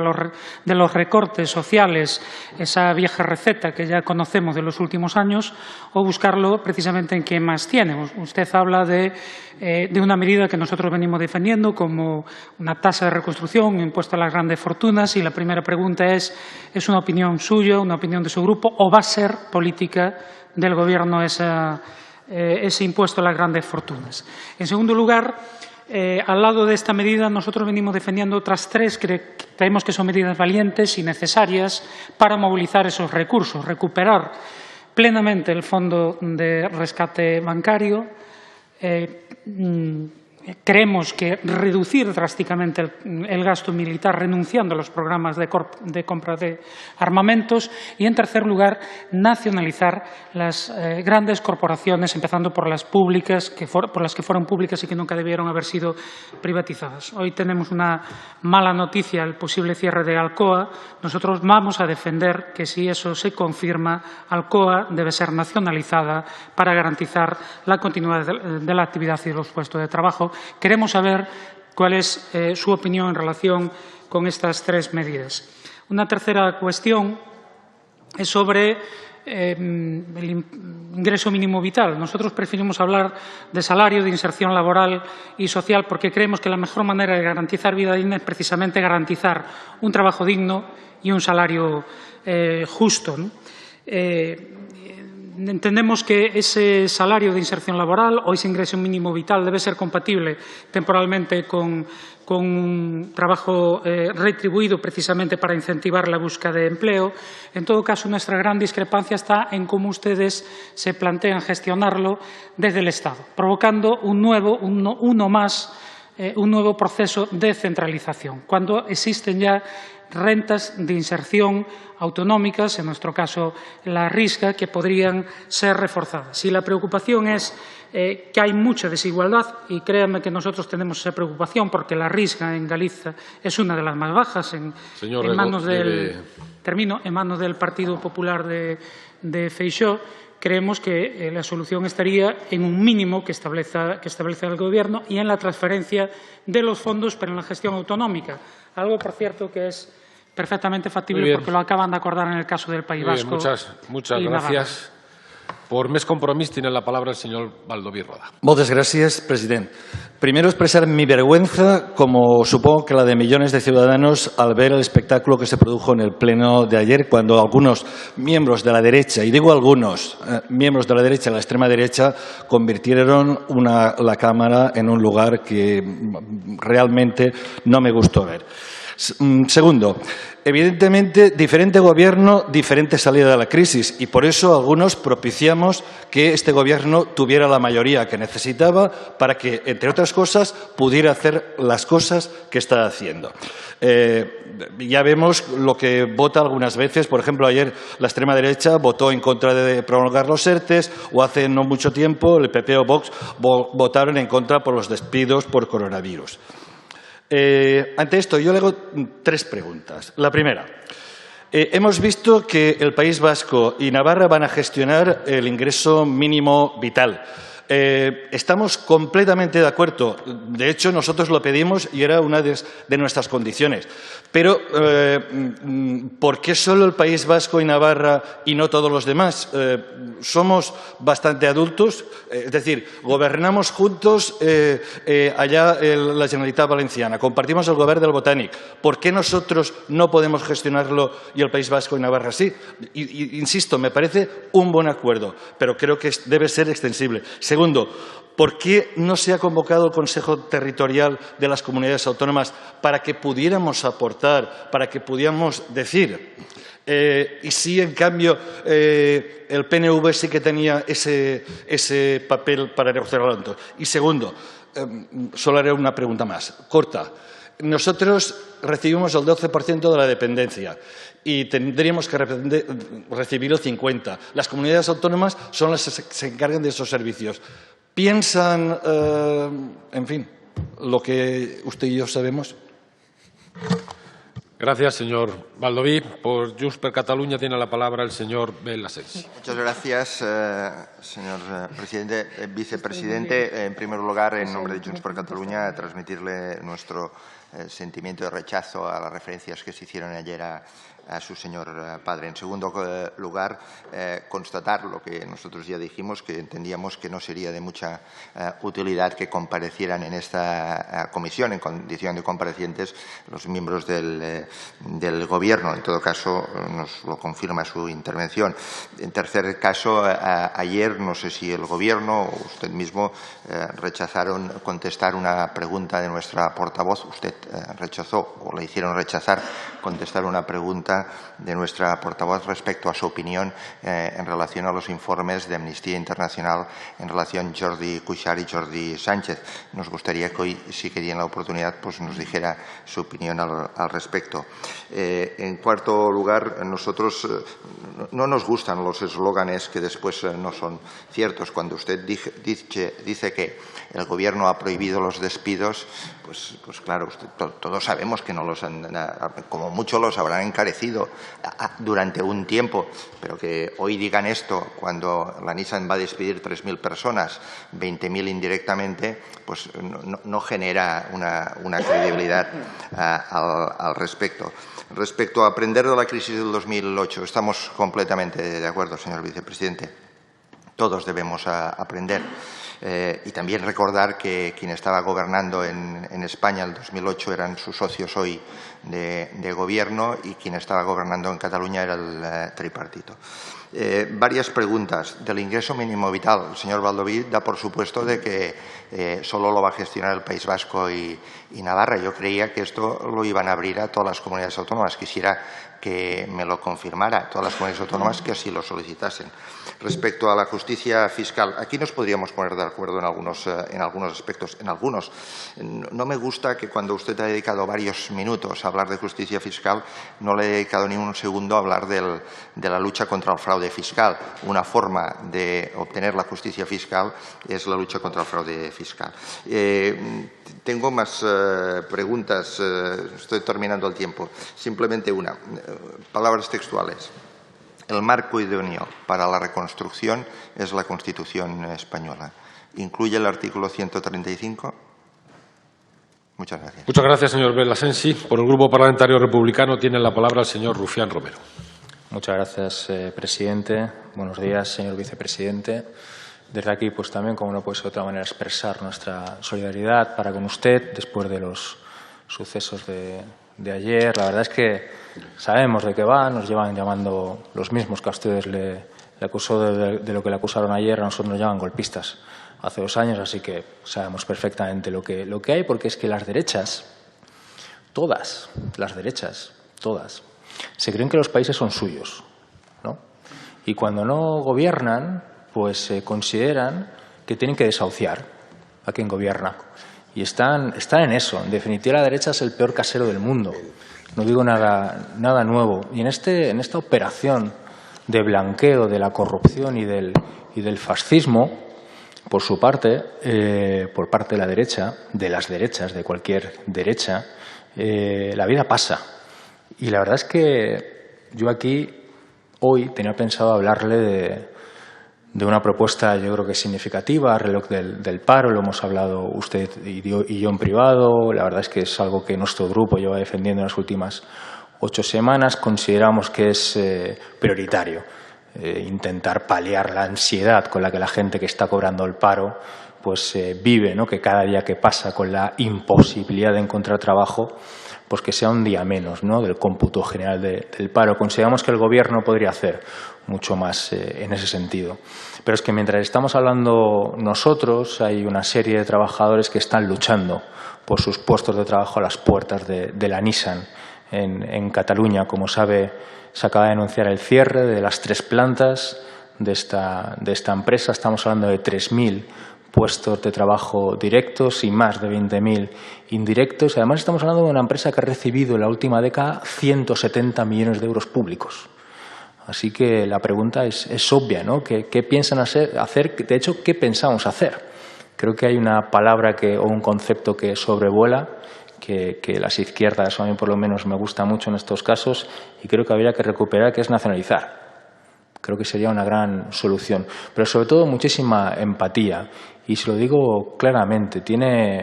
de los recortes sociales, esa vieja receta que ya conocemos de los últimos años, o buscarlo precisamente en quien más tiene. Usted habla de una medida que nosotros venimos defendiendo como una tasa de reconstrucción, un impuesto a las grandes fortunas, y la primera pregunta ¿es una opinión suya, una opinión de su grupo, o va a ser política del Gobierno ese impuesto a las grandes fortunas? En segundo lugar, al lado de esta medida, nosotros venimos defendiendo otras tres que creemos que son medidas valientes y necesarias para movilizar esos recursos, recuperar plenamente el fondo de rescate bancario. Creemos que reducir drásticamente el gasto militar renunciando a los programas de compra de armamentos y, en tercer lugar, nacionalizar las grandes corporaciones, empezando por las públicas, por las que fueron públicas y que nunca debieron haber sido privatizadas. Hoy tenemos una mala noticia, el posible cierre de Alcoa. Nosotros vamos a defender que, si eso se confirma, Alcoa debe ser nacionalizada para garantizar la continuidad de la actividad y de los puestos de trabajo. Queremos saber cuál es su opinión en relación con estas tres medidas. Una tercera cuestión es sobre el ingreso mínimo vital. Nosotros preferimos hablar de salario, de inserción laboral y social, porque creemos que la mejor manera de garantizar vida digna es precisamente garantizar un trabajo digno y un salario justo, ¿no? Entendemos que ese salario de inserción laboral o ese ingreso mínimo vital debe ser compatible temporalmente con un trabajo retribuido, precisamente para incentivar la búsqueda de empleo. En todo caso, nuestra gran discrepancia está en cómo ustedes se plantean gestionarlo desde el Estado, provocando un nuevo proceso de centralización, cuando existen ya rentas de inserción autonómicas, en nuestro caso la RISCA, que podrían ser reforzadas. Si la preocupación es que hay mucha desigualdad, y créanme que nosotros tenemos esa preocupación porque la RISCA en Galicia es una de las más bajas en manos del Partido Popular de Feixóo, creemos que la solución estaría en un mínimo que establece el Gobierno y en la transferencia de los fondos, pero en la gestión autonómica. Algo, por cierto, que es perfectamente factible porque lo acaban de acordar en el caso del País Vasco. Muchas gracias. Por Més Compromís tiene la palabra el señor Baldoví Roda. Muchas gracias, presidente. Primero, expresar mi vergüenza, como supongo que la de millones de ciudadanos, al ver el espectáculo que se produjo en el pleno de ayer, cuando algunos miembros de la derecha, y digo algunos miembros de la derecha, la extrema derecha, convirtieron la Cámara en un lugar que realmente no me gustó ver. Segundo, evidentemente, diferente gobierno, diferente salida de la crisis, y por eso algunos propiciamos que este gobierno tuviera la mayoría que necesitaba para que, entre otras cosas, pudiera hacer las cosas que está haciendo. Ya vemos lo que vota algunas veces. Por ejemplo, ayer la extrema derecha votó en contra de prolongar los ERTEs, o hace no mucho tiempo el PP o Vox votaron en contra por los despidos por coronavirus. Ante esto, yo le hago tres preguntas. La primera, hemos visto que el País Vasco y Navarra van a gestionar el ingreso mínimo vital. Estamos completamente de acuerdo. De hecho, nosotros lo pedimos y era una de nuestras condiciones. Pero, ¿por qué solo el País Vasco y Navarra y no todos los demás? Somos bastante adultos, es decir, gobernamos juntos allá en la Generalitat Valenciana, compartimos el gobierno del Botànic. ¿Por qué nosotros no podemos gestionarlo y el País Vasco y Navarra sí? Insisto, me parece un buen acuerdo, pero creo que debe ser extensible. Segundo, ¿por qué no se ha convocado el Consejo Territorial de las Comunidades Autónomas para que pudiéramos aportar, para que pudiéramos decir? Y si, en cambio, el PNV sí que tenía ese papel para negociarlo. Y segundo, solo haré una pregunta más, corta. Nosotros recibimos el 12% de la dependencia y tendríamos que recibir el 50%. Las comunidades autónomas son las que se encargan de esos servicios. ¿Piensan, en fin, lo que usted y yo sabemos? Gracias, señor Baldoví. Por Junts per Catalunya tiene la palabra el señor Belasens. Muchas gracias, señor vicepresidente. En primer lugar, en nombre de Junts per Catalunya, transmitirle nuestro sentimiento de rechazo a las referencias que se hicieron ayer a su señor padre. En segundo lugar, constatar lo que nosotros ya dijimos, que entendíamos que no sería de mucha utilidad que comparecieran en esta comisión, en condición de comparecientes, los miembros del Gobierno. En todo caso, nos lo confirma su intervención. En tercer caso, ayer, no sé si el Gobierno o usted mismo rechazaron contestar una pregunta de nuestra portavoz. Usted rechazó, o le hicieron rechazar contestar una pregunta de nuestra portavoz respecto a su opinión en relación a los informes de Amnistía Internacional en relación a Jordi Cuixart y Jordi Sánchez. Nos gustaría que hoy, si querían la oportunidad, pues nos dijera su opinión al respecto. En cuarto lugar, nosotros no nos gustan los eslóganes que después no son ciertos. Cuando usted dice que el Gobierno ha prohibido los despidos, pues claro, todos sabemos que no los han, como mucho los habrán encarecido durante un tiempo, pero que hoy digan esto cuando la Nissan va a despedir 3.000 personas, 20.000 indirectamente, pues no genera una credibilidad al respecto. Respecto a aprender de la crisis del 2008, estamos completamente de acuerdo, señor vicepresidente. Todos debemos aprender. Y también recordar que quien estaba gobernando en España en el 2008 eran sus socios hoy de Gobierno, y quien estaba gobernando en Cataluña era el tripartito. Varias preguntas. Del ingreso mínimo vital, el señor Baldoví da por supuesto de que solo lo va a gestionar el País Vasco y Navarra. Yo creía que esto lo iban a abrir a todas las comunidades autónomas. Quisiera que me lo confirmara, todas las comunidades autónomas que así lo solicitasen. Respecto a la justicia fiscal, aquí nos podríamos poner de acuerdo en algunos aspectos. En algunos, no me gusta que cuando usted ha dedicado varios minutos a hablar de justicia fiscal, no le he dedicado ni un segundo a hablar de la lucha contra el fraude fiscal. Una forma de obtener la justicia fiscal es la lucha contra el fraude fiscal. Tengo más preguntas. Estoy terminando el tiempo. Simplemente una. Palabras textuales. El marco idóneo para la reconstrucción es la Constitución española. ¿Incluye el artículo 135? Muchas gracias. Muchas gracias, señor Belasensi. Por el Grupo Parlamentario Republicano tiene la palabra el señor Rufián Romero. Muchas gracias, presidente. Buenos días, señor vicepresidente. Desde aquí, pues también, como no puede ser de otra manera, expresar nuestra solidaridad para con usted después de los sucesos de ayer. La verdad es que sabemos de qué va, nos llevan llamando los mismos que a ustedes le acusó de lo que le acusaron ayer, a nosotros nos llaman golpistas hace 2 años, así que sabemos perfectamente lo que hay, porque es que las derechas, todas las derechas, todas, se creen que los países son suyos, ¿no? Y cuando no gobiernan, pues consideran que tienen que desahuciar a quien gobierna. Y están en eso. En definitiva, la derecha es el peor casero del mundo. No digo nada nuevo. Y en esta operación de blanqueo de la corrupción y del fascismo, por su parte, por parte de la derecha, de las derechas, de cualquier derecha, la vida pasa. Y la verdad es que yo aquí hoy tenía pensado hablarle de una propuesta, yo creo que significativa, reloj del paro. Lo hemos hablado usted y yo en privado. La verdad es que es algo que nuestro grupo lleva defendiendo en las últimas 8 semanas. Consideramos que es prioritario intentar paliar la ansiedad con la que la gente que está cobrando el paro pues vive, ¿no? Que cada día que pasa con la imposibilidad de encontrar trabajo, pues que sea un día menos, ¿no?, del cómputo general del paro. Consideramos que el Gobierno podría hacer mucho más en ese sentido. Pero es que mientras estamos hablando nosotros, hay una serie de trabajadores que están luchando por sus puestos de trabajo a las puertas de la Nissan en Cataluña. Como sabe, se acaba de anunciar el cierre de las 3 plantas de esta empresa. Estamos hablando de 3.000 puestos de trabajo directos y más de 20.000 indirectos. Además, estamos hablando de una empresa que ha recibido en la última década 170 millones de euros públicos. Así que la pregunta es obvia, ¿no? ¿Qué piensan hacer? De hecho, ¿qué pensamos hacer? Creo que hay una palabra o un concepto que sobrevuela, que las izquierdas, a mí por lo menos me gusta mucho en estos casos, y creo que habría que recuperar, que es nacionalizar. Creo que sería una gran solución. Pero sobre todo muchísima empatía. Y se lo digo claramente,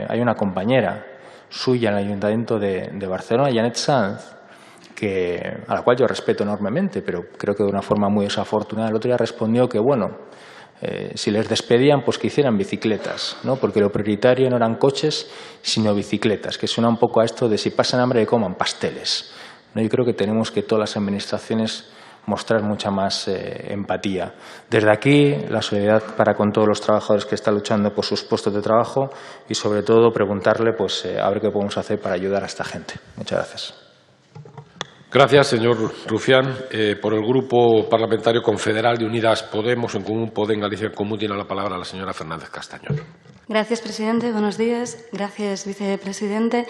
hay una compañera suya en el Ayuntamiento de Barcelona, Janet Sanz, a la cual yo respeto enormemente, pero creo que de una forma muy desafortunada, el otro día respondió que, bueno, si les despedían, pues que hicieran bicicletas, ¿no? Porque lo prioritario no eran coches, sino bicicletas, que suena un poco a esto de si pasan hambre que coman pasteles, ¿no? Yo creo que tenemos que todas las administraciones mostrar mucha más empatía. Desde aquí, la solidaridad para con todos los trabajadores que están luchando por sus puestos de trabajo y, sobre todo, preguntarle pues, a ver qué podemos hacer para ayudar a esta gente. Muchas gracias. Gracias, señor Rufián. Por el Grupo Parlamentario Confederal de Unidas Podemos, en Común Podem, Galicia en Común, tiene la palabra la señora Fernández Castañón. Gracias, presidente. Buenos días. Gracias, vicepresidente.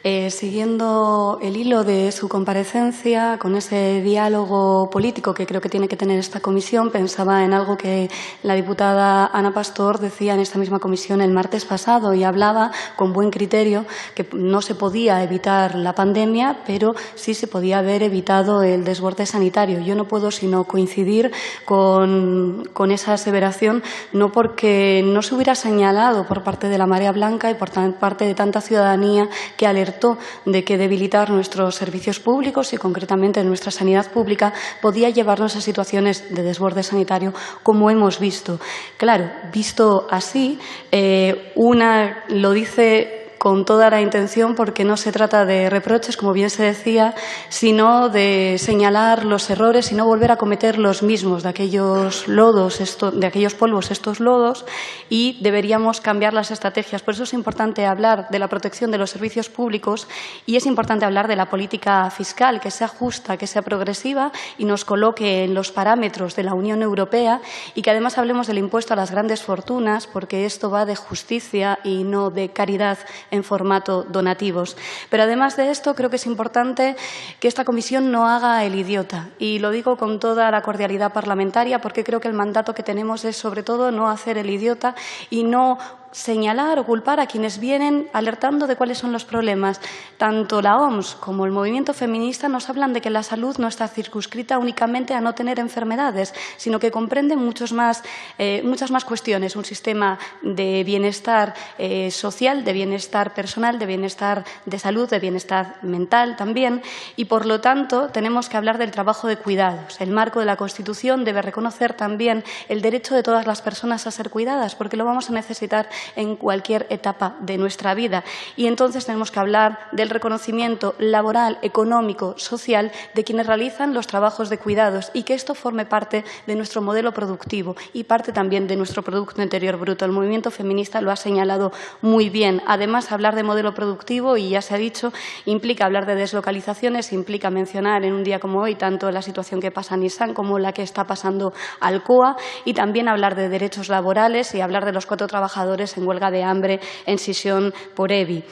Siguiendo el hilo de su comparecencia, con ese diálogo político que creo que tiene que tener esta comisión, pensaba en algo que la diputada Ana Pastor decía en esta misma comisión el martes pasado y hablaba con buen criterio que no se podía evitar la pandemia, pero sí se podía haber evitado el desborde sanitario. Yo no puedo sino coincidir con esa aseveración, no porque no se hubiera señalado por parte de la Marea Blanca y por parte de tanta ciudadanía que alertó de que debilitar nuestros servicios públicos y concretamente nuestra sanidad pública podía llevarnos a situaciones de desborde sanitario como hemos visto. Claro, visto así, una lo dice con toda la intención, porque no se trata de reproches, como bien se decía, sino de señalar los errores y no volver a cometer los mismos de aquellos lodos, de aquellos polvos, estos lodos, y deberíamos cambiar las estrategias. Por eso es importante hablar de la protección de los servicios públicos y es importante hablar de la política fiscal, que sea justa, que sea progresiva y nos coloque en los parámetros de la Unión Europea, y que además hablemos del impuesto a las grandes fortunas, porque esto va de justicia y no de caridad en formato donativos. Pero además de esto, creo que es importante que esta comisión no haga el idiota. Y lo digo con toda la cordialidad parlamentaria, porque creo que el mandato que tenemos es, sobre todo, no hacer el idiota y no señalar o culpar a quienes vienen alertando de cuáles son los problemas. Tanto la OMS como el movimiento feminista nos hablan de que la salud no está circunscrita únicamente a no tener enfermedades, sino que comprende muchas más cuestiones. Un sistema de bienestar social, de bienestar personal, de bienestar de salud, de bienestar mental también. Y, por lo tanto, tenemos que hablar del trabajo de cuidados. El marco de la Constitución debe reconocer también el derecho de todas las personas a ser cuidadas, porque lo vamos a necesitar en cualquier etapa de nuestra vida. Y entonces tenemos que hablar del reconocimiento laboral, económico, social de quienes realizan los trabajos de cuidados y que esto forme parte de nuestro modelo productivo y parte también de nuestro Producto Interior Bruto. El movimiento feminista lo ha señalado muy bien. Además, hablar de modelo productivo, y ya se ha dicho, implica hablar de deslocalizaciones, implica mencionar en un día como hoy tanto la situación que pasa en Nissan como la que está pasando Alcoa, y también hablar de derechos laborales y hablar de los 4 trabajadores en huelga de hambre en Sisión por EBI.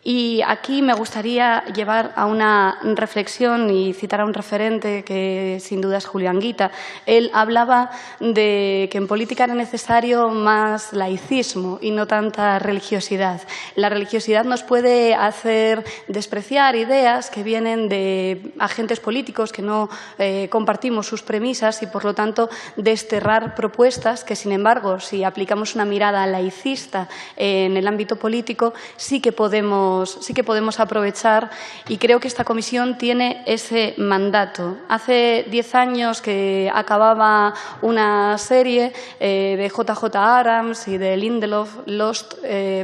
Y aquí me gustaría llevar a una reflexión y citar a un referente que sin duda es Julio Anguita. Él hablaba de que en política era necesario más laicismo y no tanta religiosidad. La religiosidad nos puede hacer despreciar ideas que vienen de agentes políticos que no compartimos sus premisas y, por lo tanto, desterrar propuestas que, sin embargo, si aplicamos una mirada laicista en el ámbito político, sí que podemos aprovechar, y creo que esta comisión tiene ese mandato. Hace 10 años que acababa una serie de JJ Abrams y de Lindelof, Lost,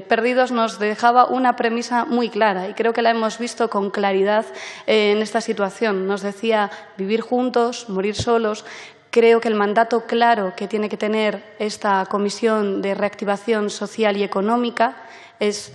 Perdidos, nos dejaba una premisa muy clara y creo que la hemos visto con claridad en esta situación. Nos decía vivir juntos, morir solos. Creo que el mandato claro que tiene que tener esta comisión de reactivación social y económica es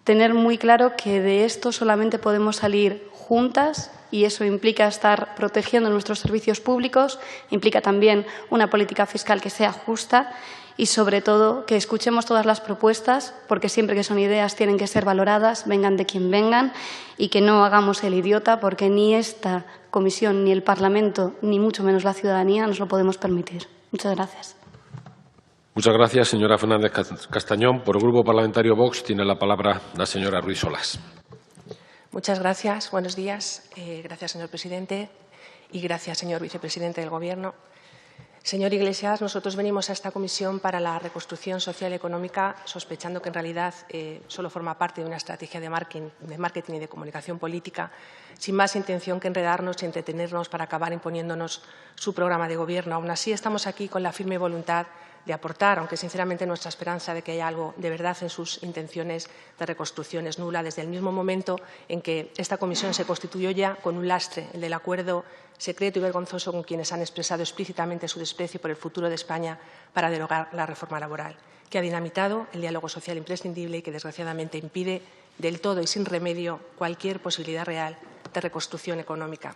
tener muy claro que de esto solamente podemos salir juntas, y eso implica estar protegiendo nuestros servicios públicos, implica también una política fiscal que sea justa y, sobre todo, que escuchemos todas las propuestas, porque siempre que son ideas tienen que ser valoradas, vengan de quien vengan, y que no hagamos el idiota, porque ni esta comisión, ni el Parlamento, ni mucho menos la ciudadanía nos lo podemos permitir. Muchas gracias. Muchas gracias, señora Fernández Castañón. Por el Grupo Parlamentario Vox tiene la palabra la señora Ruiz Solás. Muchas gracias. Buenos días. Gracias, señor presidente, y gracias, señor vicepresidente del Gobierno. Señor Iglesias, nosotros venimos a esta comisión para la reconstrucción social y económica sospechando que en realidad solo forma parte de una estrategia de marketing y de comunicación política, sin más intención que enredarnos y entretenernos para acabar imponiéndonos su programa de gobierno. Aún así, estamos aquí con la firme voluntad de aportar, aunque sinceramente nuestra esperanza de que haya algo de verdad en sus intenciones de reconstrucción es nula, desde el mismo momento en que esta comisión se constituyó ya con un lastre, el del acuerdo secreto y vergonzoso con quienes han expresado explícitamente su desprecio por el futuro de España para derogar la reforma laboral, que ha dinamitado el diálogo social imprescindible y que, desgraciadamente, impide del todo y sin remedio cualquier posibilidad real de reconstrucción económica.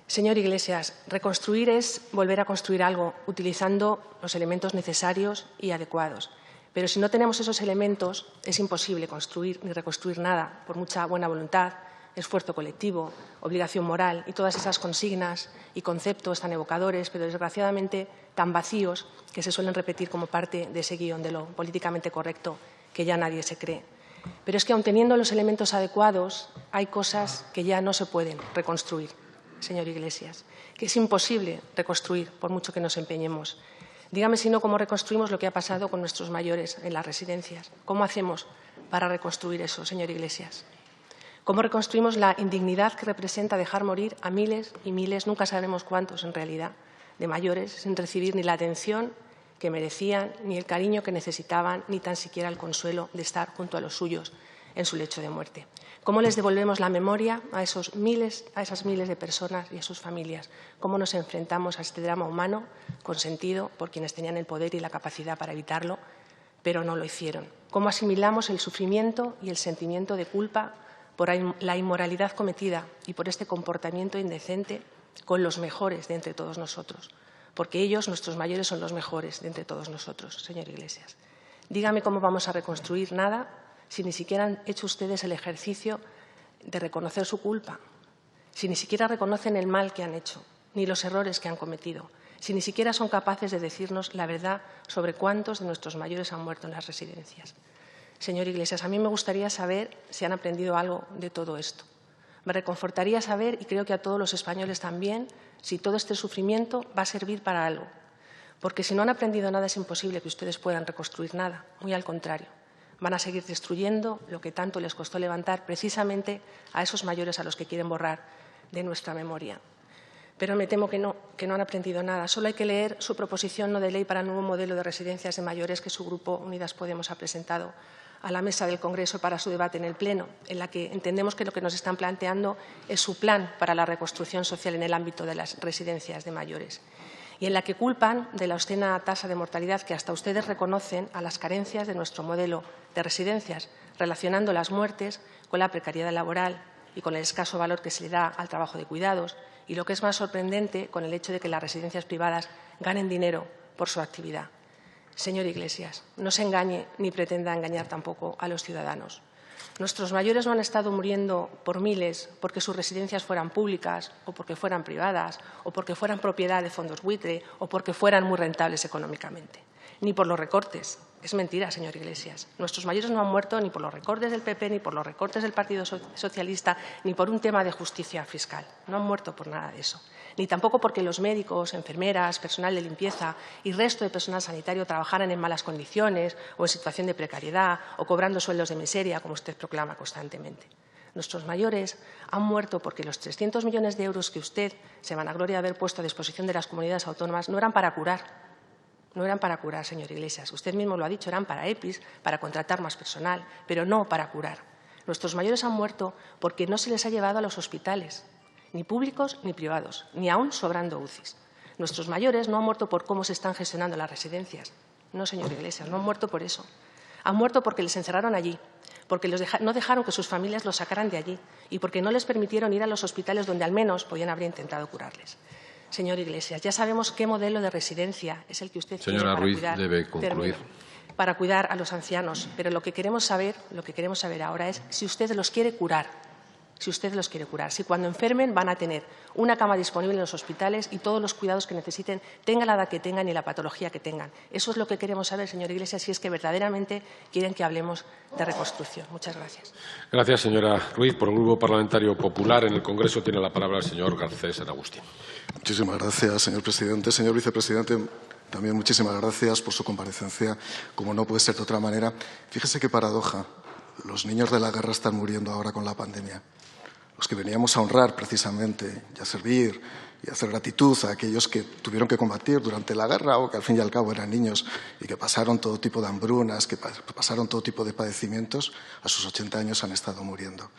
Señor Iglesias, reconstruir es volver a construir algo utilizando los elementos necesarios y adecuados. Pero si no tenemos esos elementos, es imposible construir ni reconstruir nada, por mucha buena voluntad, esfuerzo colectivo, obligación moral y todas esas consignas y conceptos tan evocadores, pero desgraciadamente tan vacíos, que se suelen repetir como parte de ese guión de lo políticamente correcto que ya nadie se cree. Pero es que, aun teniendo los elementos adecuados, hay cosas que ya no se pueden reconstruir, señor Iglesias, que es imposible reconstruir por mucho que nos empeñemos. Dígame si no cómo reconstruimos lo que ha pasado con nuestros mayores en las residencias. ¿Cómo hacemos para reconstruir eso, señor Iglesias? ¿Cómo reconstruimos la indignidad que representa dejar morir a miles y miles, nunca sabremos cuántos en realidad, de mayores sin recibir ni la atención que merecían, ni el cariño que necesitaban, ni tan siquiera el consuelo de estar junto a los suyos en su lecho de muerte? ¿Cómo les devolvemos la memoria a esas miles de personas y a sus familias? ¿Cómo nos enfrentamos a este drama humano consentido por quienes tenían el poder y la capacidad para evitarlo, pero no lo hicieron? ¿Cómo asimilamos el sufrimiento y el sentimiento de culpa por la inmoralidad cometida y por este comportamiento indecente con los mejores de entre todos nosotros? Porque ellos, nuestros mayores, son los mejores de entre todos nosotros, señor Iglesias. Dígame cómo vamos a reconstruir nada si ni siquiera han hecho ustedes el ejercicio de reconocer su culpa, si ni siquiera reconocen el mal que han hecho, ni los errores que han cometido, si ni siquiera son capaces de decirnos la verdad sobre cuántos de nuestros mayores han muerto en las residencias. Señor Iglesias, a mí me gustaría saber si han aprendido algo de todo esto. Me reconfortaría saber, y creo que a todos los españoles también, si todo este sufrimiento va a servir para algo. Porque si no han aprendido nada, es imposible que ustedes puedan reconstruir nada. Muy al contrario. Van a seguir destruyendo lo que tanto les costó levantar precisamente a esos mayores a los que quieren borrar de nuestra memoria. Pero me temo que no han aprendido nada. Solo hay que leer su proposición no de ley para el nuevo modelo de residencias de mayores que su grupo Unidas Podemos ha presentado a la mesa del Congreso para su debate en el Pleno, en la que entendemos que lo que nos están planteando es su plan para la reconstrucción social en el ámbito de las residencias de mayores, y en la que culpan de la obscena tasa de mortalidad que hasta ustedes reconocen a las carencias de nuestro modelo de residencias, relacionando las muertes con la precariedad laboral y con el escaso valor que se le da al trabajo de cuidados, y lo que es más sorprendente, con el hecho de que las residencias privadas ganen dinero por su actividad. Señor Iglesias, no se engañe ni pretenda engañar tampoco a los ciudadanos. Nuestros mayores no han estado muriendo por miles porque sus residencias fueran públicas o porque fueran privadas o porque fueran propiedad de fondos buitre o porque fueran muy rentables económicamente, ni por los recortes. Es mentira, señor Iglesias. Nuestros mayores no han muerto ni por los recortes del PP, ni por los recortes del Partido Socialista, ni por un tema de justicia fiscal. No han muerto por nada de eso. Ni tampoco porque los médicos, enfermeras, personal de limpieza y resto de personal sanitario trabajaran en malas condiciones o en situación de precariedad o cobrando sueldos de miseria, como usted proclama constantemente. Nuestros mayores han muerto porque los 300 millones de euros que usted se vanagloria de haber puesto a disposición de las comunidades autónomas no eran para curar. No eran para curar, señor Iglesias. Usted mismo lo ha dicho, eran para EPIs, para contratar más personal, pero no para curar. Nuestros mayores han muerto porque no se les ha llevado a los hospitales, ni públicos ni privados, ni aún sobrando UCIs. Nuestros mayores no han muerto por cómo se están gestionando las residencias. No, señor Iglesias, no han muerto por eso. Han muerto porque les encerraron allí, porque no dejaron que sus familias los sacaran de allí y porque no les permitieron ir a los hospitales donde al menos podían haber intentado curarles. Señor Iglesias, ya sabemos qué modelo de residencia es el que usted tiene para Ruiz, cuidar, debe concluir. Para cuidar a los ancianos. Pero lo que queremos saber ahora es si usted los quiere curar. si usted los quiere curar. Si cuando enfermen van a tener una cama disponible en los hospitales y todos los cuidados que necesiten, tengan la edad que tengan y la patología que tengan. Eso es lo que queremos saber, señor Iglesias, si es que verdaderamente quieren que hablemos de reconstrucción. Muchas gracias. Gracias, señora Ruiz. Por el Grupo Parlamentario Popular, en el Congreso tiene la palabra el señor Garcés San Agustín. Muchísimas gracias, señor presidente. Señor vicepresidente, también muchísimas gracias por su comparecencia, como no puede ser de otra manera. Fíjese qué paradoja. Los niños de la guerra están muriendo ahora con la pandemia. Los que veníamos a honrar precisamente y a servir y a hacer gratitud a aquellos que tuvieron que combatir durante la guerra o que al fin y al cabo eran niños y que pasaron todo tipo de hambrunas, que pasaron todo tipo de padecimientos, a sus 80 años han estado muriendo.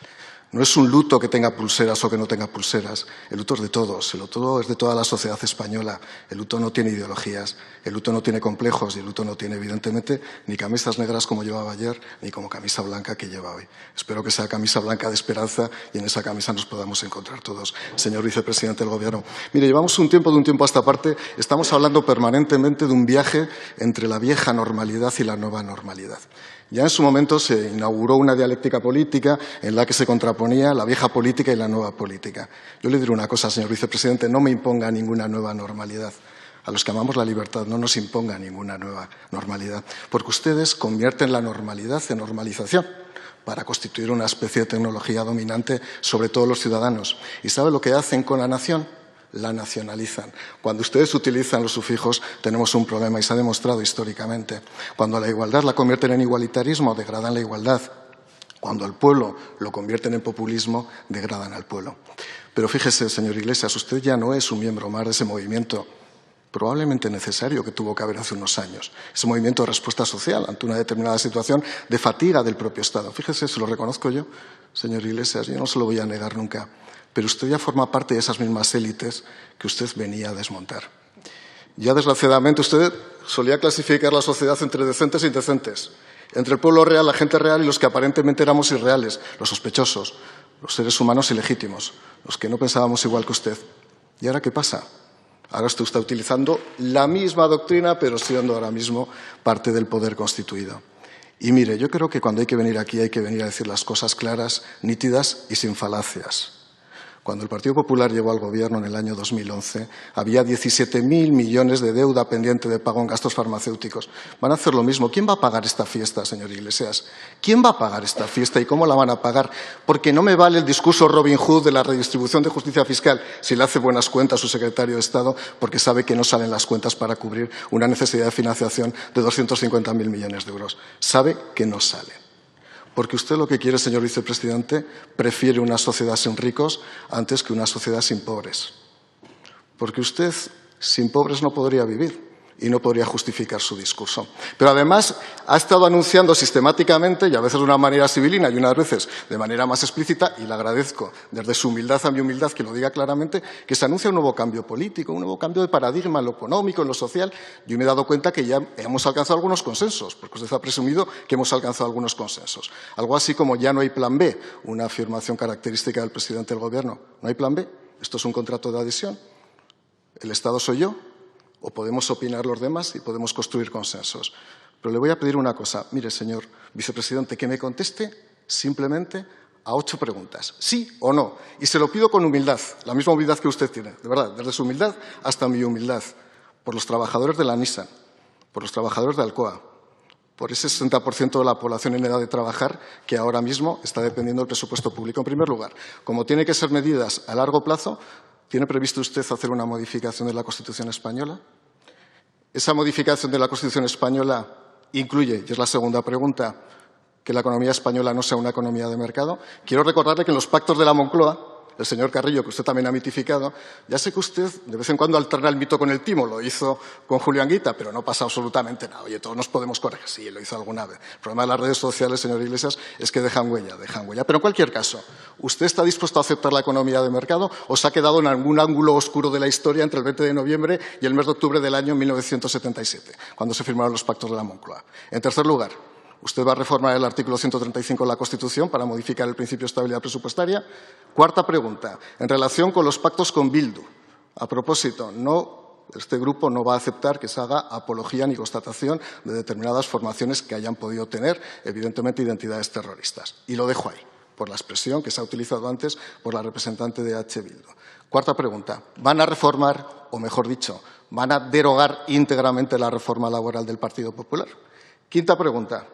No es un luto que tenga pulseras o que no tenga pulseras. El luto es de todos. El luto es de toda la sociedad española. El luto no tiene ideologías. El luto no tiene complejos. Y el luto no tiene, evidentemente, ni camisas negras como llevaba ayer, ni como camisa blanca que lleva hoy. Espero que sea camisa blanca de esperanza y en esa camisa nos podamos encontrar todos. Señor vicepresidente del Gobierno. Mire, llevamos de un tiempo a esta parte, estamos hablando permanentemente de un viaje entre la vieja normalidad y la nueva normalidad. Ya en su momento se inauguró una dialéctica política en la que se contraponía la vieja política y la nueva política. Yo le diré una cosa, señor vicepresidente, no me imponga ninguna nueva normalidad. A los que amamos la libertad no nos imponga ninguna nueva normalidad, porque ustedes convierten la normalidad en normalización para constituir una especie de tecnología dominante sobre todos los ciudadanos. ¿Y sabe lo que hacen con la nación? La nacionalizan. Cuando ustedes utilizan los sufijos tenemos un problema y se ha demostrado históricamente. Cuando la igualdad la convierten en igualitarismo, degradan la igualdad. Cuando al pueblo lo convierten en populismo, degradan al pueblo. Pero fíjese, señor Iglesias, usted ya no es un miembro más de ese movimiento probablemente necesario que tuvo que haber hace unos años. Ese movimiento de respuesta social ante una determinada situación de fatiga del propio Estado. Fíjese, se lo reconozco yo, señor Iglesias, yo no se lo voy a negar nunca. Pero usted ya forma parte de esas mismas élites que usted venía a desmontar. Ya desgraciadamente usted solía clasificar la sociedad entre decentes e indecentes, entre el pueblo real, la gente real y los que aparentemente éramos irreales, los sospechosos, los seres humanos ilegítimos, los que no pensábamos igual que usted. ¿Y ahora qué pasa? Ahora usted está utilizando la misma doctrina, pero siendo ahora mismo parte del poder constituido. Y mire, yo creo que cuando hay que venir aquí hay que venir a decir las cosas claras, nítidas y sin falacias. Cuando el Partido Popular llegó al Gobierno en el año 2011, había 17.000 millones de deuda pendiente de pago en gastos farmacéuticos. Van a hacer lo mismo. ¿Quién va a pagar esta fiesta, señor Iglesias? ¿Quién va a pagar esta fiesta y cómo la van a pagar? Porque no me vale el discurso Robin Hood de la redistribución de justicia fiscal si le hace buenas cuentas su secretario de Estado, porque sabe que no salen las cuentas para cubrir una necesidad de financiación de 250.000 millones de euros. Sabe que no salen. Porque usted lo que quiere, señor vicepresidente, prefiere una sociedad sin ricos antes que una sociedad sin pobres. Porque usted sin pobres no podría vivir y no podría justificar su discurso. Pero además ha estado anunciando sistemáticamente, y a veces de una manera sibilina y unas veces de manera más explícita, y le agradezco desde su humildad a mi humildad que lo diga claramente, que se anuncia un nuevo cambio político, un nuevo cambio de paradigma en lo económico, en lo social. Yo me he dado cuenta que ya hemos alcanzado algunos consensos, porque usted ha presumido que hemos alcanzado algunos consensos. Algo así como ya no hay plan B, una afirmación característica del presidente del Gobierno. ¿No hay plan B? Esto es un contrato de adhesión. El Estado soy yo. O podemos opinar los demás y podemos construir consensos. Pero le voy a pedir una cosa. Mire, señor vicepresidente, que me conteste simplemente a 8 preguntas. ¿Sí o no? Y se lo pido con humildad, la misma humildad que usted tiene. De verdad, desde su humildad hasta mi humildad. Por los trabajadores de la Nissan, por los trabajadores de Alcoa, por ese 60% de la población en edad de trabajar que ahora mismo está dependiendo del presupuesto público. En primer lugar, como tiene que ser medidas a largo plazo, ¿tiene previsto usted hacer una modificación de la Constitución española? Esa modificación de la Constitución española incluye, y es la segunda pregunta, que la economía española no sea una economía de mercado. Quiero recordarle que en los pactos de la Moncloa, el señor Carrillo, que usted también ha mitificado, ya sé que usted de vez en cuando alterna el mito con el timo, lo hizo con Julio Anguita, pero no pasa absolutamente nada. Oye, todos nos podemos corregir, sí, lo hizo alguna vez. El problema de las redes sociales, señor Iglesias, es que dejan huella. Pero en cualquier caso, ¿usted está dispuesto a aceptar la economía de mercado o se ha quedado en algún ángulo oscuro de la historia entre el 20 de noviembre y el mes de octubre del año 1977, cuando se firmaron los pactos de la Moncloa? En tercer lugar, ¿usted va a reformar el artículo 135 de la Constitución para modificar el principio de estabilidad presupuestaria? Cuarta pregunta, en relación con los pactos con Bildu. A propósito, este grupo no va a aceptar que se haga apología ni constatación de determinadas formaciones que hayan podido tener, evidentemente, identidades terroristas. Y lo dejo ahí. por la expresión que se ha utilizado antes por la representante de H. Bildu. Cuarta pregunta. ¿Van a reformar, o mejor dicho, van a derogar íntegramente la reforma laboral del Partido Popular? Quinta pregunta.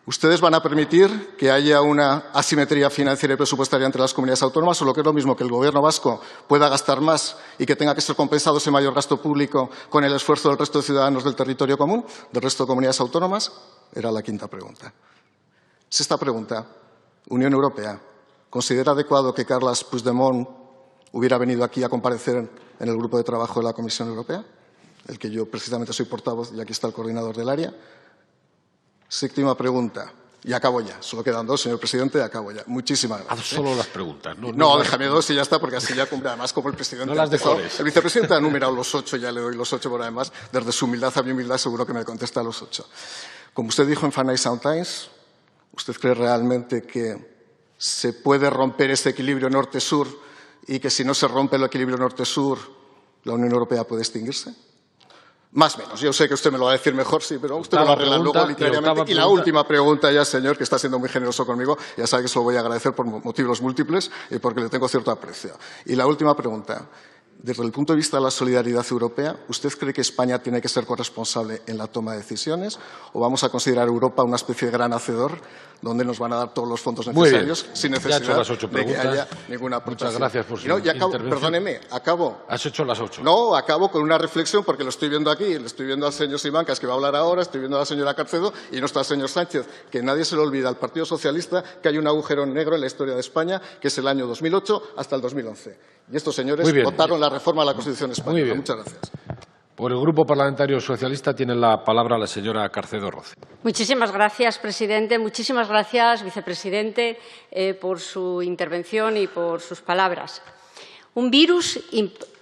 ¿Ustedes van a permitir que haya una asimetría financiera y presupuestaria entre las comunidades autónomas o lo que es lo mismo, que el Gobierno vasco pueda gastar más y que tenga que ser compensado ese mayor gasto público con el esfuerzo del resto de ciudadanos del territorio común, del resto de comunidades autónomas? Era la quinta pregunta. Sexta pregunta. Unión Europea. ¿Considera adecuado que Carles Puigdemont hubiera venido aquí a comparecer en el grupo de trabajo de la Comisión Europea, el que yo precisamente soy portavoz y aquí está el coordinador del área? Séptima pregunta. Y acabo ya. Solo quedan dos, señor presidente, y acabo ya. Muchísimas gracias. Haz solo las preguntas. No, déjame dos y ya está, porque así ya cumple. Además, como el presidente... No las decores. El vicepresidente ha numerado los 8, ya le doy los 8, pero además, desde su humildad a mi humildad, seguro que me contesta los 8. Como usted dijo en Financial Times, ¿usted cree realmente que se puede romper ese equilibrio norte-sur y que si no se rompe el equilibrio norte-sur, la Unión Europea puede extinguirse? Más o menos. Yo sé que usted me lo va a decir mejor, sí, pero usted me lo arregla luego literariamente. Y la última pregunta ya, señor, que está siendo muy generoso conmigo, ya sabe que se lo voy a agradecer por motivos múltiples y porque le tengo cierto aprecio. Y la última pregunta. Desde el punto de vista de la solidaridad europea, ¿usted cree que España tiene que ser corresponsable en la toma de decisiones o vamos a considerar a Europa una especie de gran hacedor donde nos van a dar todos los fondos necesarios sin necesidad de que haya ninguna aportación? Muchas gracias por su intervención. Perdóneme, acabo. Has hecho las 8. No, acabo con una reflexión porque lo estoy viendo aquí, le estoy viendo al señor Simancas que va a hablar ahora, estoy viendo a la señora Carcedo y no está el señor Sánchez. Que nadie se le olvida al Partido Socialista que hay un agujero negro en la historia de España que es el año 2008 hasta el 2011. Y estos señores votaron la reforma a la Constitución española. Muchas gracias. Por el Grupo Parlamentario Socialista tiene la palabra la señora Carcedo Roce. Muchísimas gracias, presidente. Muchísimas gracias, vicepresidente, por su intervención y por sus palabras. Un virus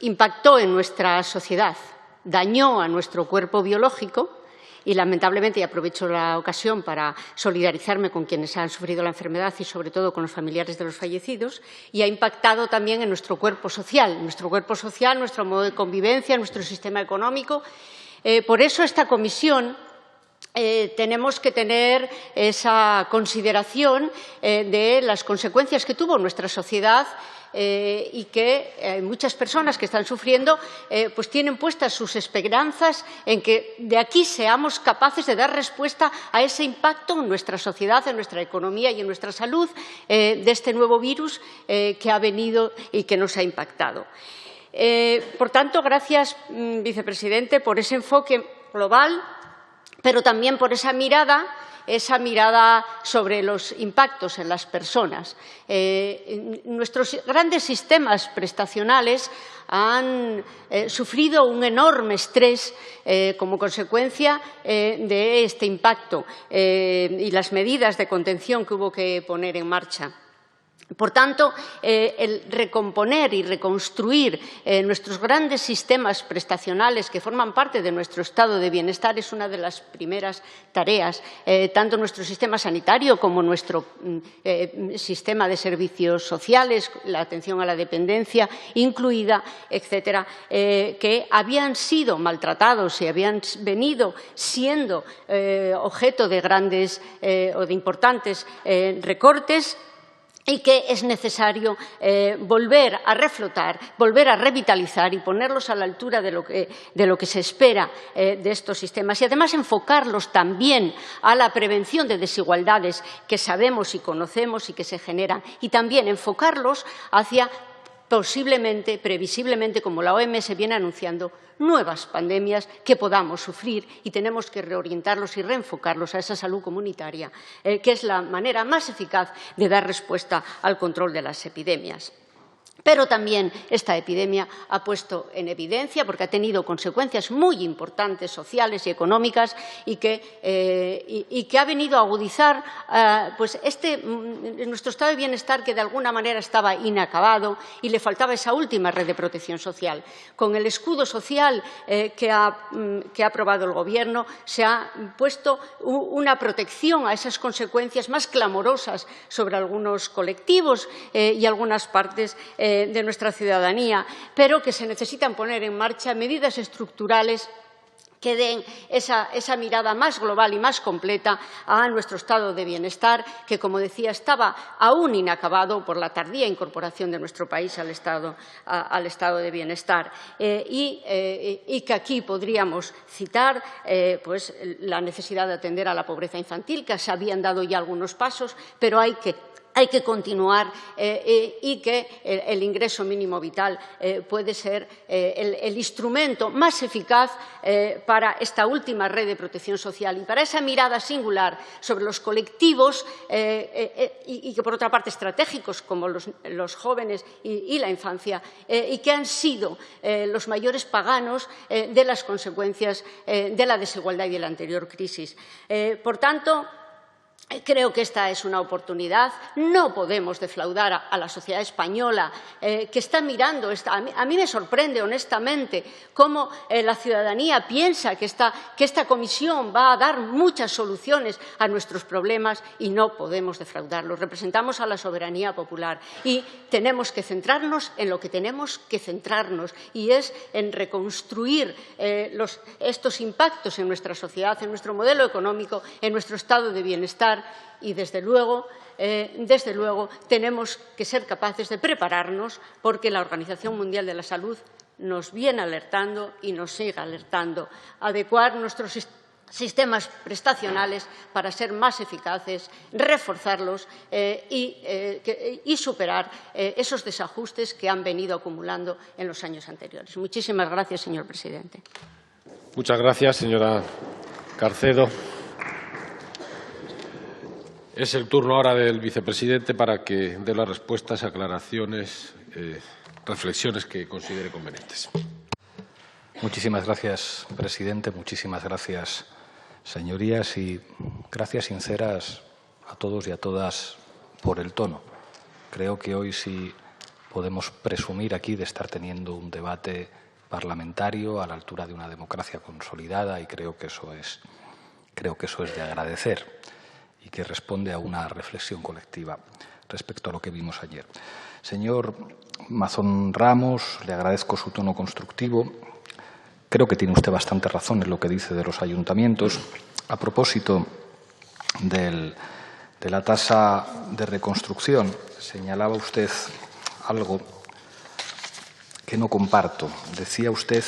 impactó en nuestra sociedad, dañó a nuestro cuerpo biológico y, lamentablemente, y aprovecho la ocasión para solidarizarme con quienes han sufrido la enfermedad y, sobre todo, con los familiares de los fallecidos, y ha impactado también en nuestro cuerpo social, nuestro modo de convivencia, nuestro sistema económico. Por eso, esta comisión tenemos que tener esa consideración de las consecuencias que tuvo nuestra sociedad y que muchas personas que están sufriendo pues tienen puestas sus esperanzas en que de aquí seamos capaces de dar respuesta a ese impacto en nuestra sociedad, en nuestra economía y en nuestra salud de este nuevo virus que ha venido y que nos ha impactado. Por tanto, gracias, vicepresidente, por ese enfoque global, pero también por esa mirada sobre los impactos en las personas. Nuestros grandes sistemas prestacionales han sufrido un enorme estrés como consecuencia de este impacto y las medidas de contención que hubo que poner en marcha. Por tanto, el recomponer y reconstruir nuestros grandes sistemas prestacionales que forman parte de nuestro estado de bienestar es una de las primeras tareas, tanto nuestro sistema sanitario como nuestro sistema de servicios sociales, la atención a la dependencia incluida, etcétera, que habían sido maltratados y habían venido siendo objeto de grandes o de importantes recortes, y que es necesario volver a reflotar, volver a revitalizar y ponerlos a la altura de lo que se espera de estos sistemas y además enfocarlos también a la prevención de desigualdades que sabemos y conocemos y que se generan y también enfocarlos hacia posiblemente, previsiblemente, como la OMS viene anunciando, nuevas pandemias que podamos sufrir y tenemos que reorientarlos y reenfocarlos a esa salud comunitaria, que es la manera más eficaz de dar respuesta al control de las epidemias. Pero también esta epidemia ha puesto en evidencia, porque ha tenido consecuencias muy importantes sociales y económicas y que ha venido a agudizar pues nuestro estado de bienestar que de alguna manera estaba inacabado y le faltaba esa última red de protección social. Con el escudo social que ha aprobado el Gobierno se ha puesto una protección a esas consecuencias más clamorosas sobre algunos colectivos y algunas partes de nuestra ciudadanía, pero que se necesitan poner en marcha medidas estructurales que den esa mirada más global y más completa a nuestro estado de bienestar, que, como decía, estaba aún inacabado por la tardía incorporación de nuestro país al estado de bienestar. Y que aquí podríamos citar pues, la necesidad de atender a la pobreza infantil, que se habían dado ya algunos pasos, pero hay que continuar y que el ingreso mínimo vital puede ser el instrumento más eficaz para esta última red de protección social y para esa mirada singular sobre los colectivos y que, por otra parte, estratégicos como los jóvenes y la infancia y que han sido los mayores paganos de las consecuencias de la desigualdad y de la anterior crisis. Por tanto, creo que esta es una oportunidad. No podemos defraudar a la sociedad española que está mirando. A mí me sorprende, honestamente, cómo la ciudadanía piensa que esta comisión va a dar muchas soluciones a nuestros problemas y no podemos defraudarlos. Representamos a la soberanía popular y tenemos que centrarnos en lo que tenemos que centrarnos y es en reconstruir estos impactos en nuestra sociedad, en nuestro modelo económico, en nuestro estado de bienestar. Y, desde luego, tenemos que ser capaces de prepararnos porque la Organización Mundial de la Salud nos viene alertando y nos sigue alertando. Adecuar nuestros sistemas prestacionales para ser más eficaces, reforzarlos y superar esos desajustes que han venido acumulando en los años anteriores. Muchísimas gracias, señor presidente. Muchas gracias, señora Carcedo. Es el turno ahora del vicepresidente para que dé las respuestas, aclaraciones, reflexiones que considere convenientes. Muchísimas gracias, presidente. Muchísimas gracias, señorías, y gracias sinceras a todos y a todas por el tono. Creo que hoy sí podemos presumir aquí de estar teniendo un debate parlamentario a la altura de una democracia consolidada y creo que eso es de agradecer y que responde a una reflexión colectiva respecto a lo que vimos ayer. Señor Mazón Ramos, le agradezco su tono constructivo. Creo que tiene usted bastante razón en lo que dice de los ayuntamientos. A propósito de la tasa de reconstrucción, señalaba usted algo que no comparto. Decía usted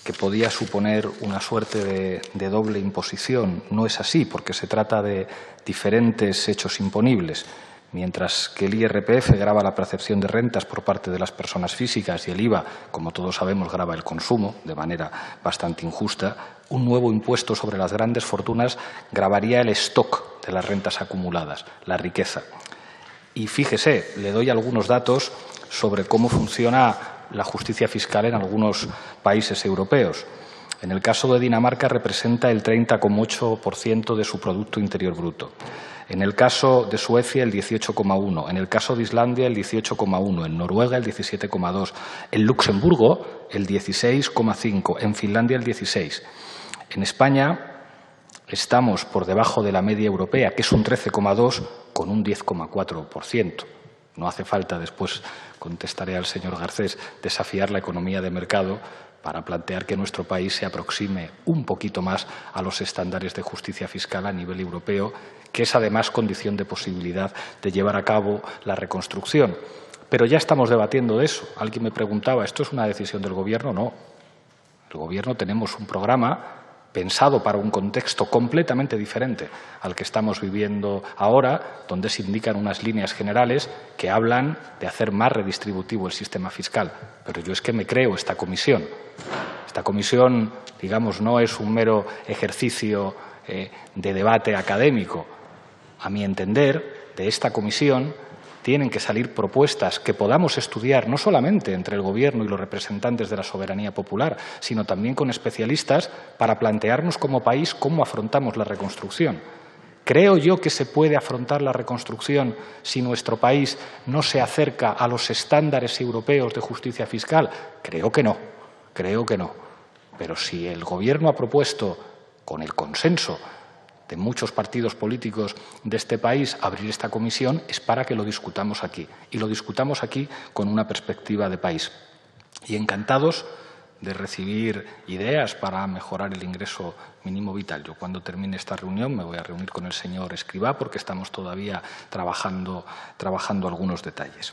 que podía suponer una suerte de doble imposición. No es así, porque se trata de diferentes hechos imponibles. Mientras que el IRPF grava la percepción de rentas por parte de las personas físicas y el IVA, como todos sabemos, grava el consumo de manera bastante injusta, un nuevo impuesto sobre las grandes fortunas gravaría el stock de las rentas acumuladas, la riqueza. Y fíjese, le doy algunos datos sobre cómo funciona la justicia fiscal en algunos países europeos. En el caso de Dinamarca representa el 30,8% de su Producto Interior Bruto. En el caso de Suecia, el 18,1%. En el caso de Islandia, el 18,1%. En Noruega, el 17,2%. En Luxemburgo, el 16,5%. En Finlandia, el 16%. En España estamos por debajo de la media europea, que es un 13,2%, con un 10,4%. No hace falta, después contestaré al señor Garcés, desafiar la economía de mercado para plantear que nuestro país se aproxime un poquito más a los estándares de justicia fiscal a nivel europeo, que es además condición de posibilidad de llevar a cabo la reconstrucción. Pero ya estamos debatiendo de eso. Alguien me preguntaba, ¿esto es una decisión del Gobierno? No. El Gobierno tenemos un programa pensado para un contexto completamente diferente al que estamos viviendo ahora, donde se indican unas líneas generales que hablan de hacer más redistributivo el sistema fiscal. Pero yo es que me creo esta comisión. Esta comisión, digamos, no es un mero ejercicio de debate académico. A mi entender, de esta comisión tienen que salir propuestas que podamos estudiar no solamente entre el Gobierno y los representantes de la soberanía popular, sino también con especialistas para plantearnos como país cómo afrontamos la reconstrucción. ¿Creo yo que se puede afrontar la reconstrucción si nuestro país no se acerca a los estándares europeos de justicia fiscal? Creo que no, creo que no. Pero si el Gobierno ha propuesto, con el consenso de muchos partidos políticos de este país, abrir esta comisión, es para que lo discutamos aquí. Y lo discutamos aquí con una perspectiva de país. Y encantados recibir ideas para mejorar el ingreso mínimo vital. Yo, cuando termine esta reunión, me voy a reunir con el señor Escrivá porque estamos todavía trabajando algunos detalles.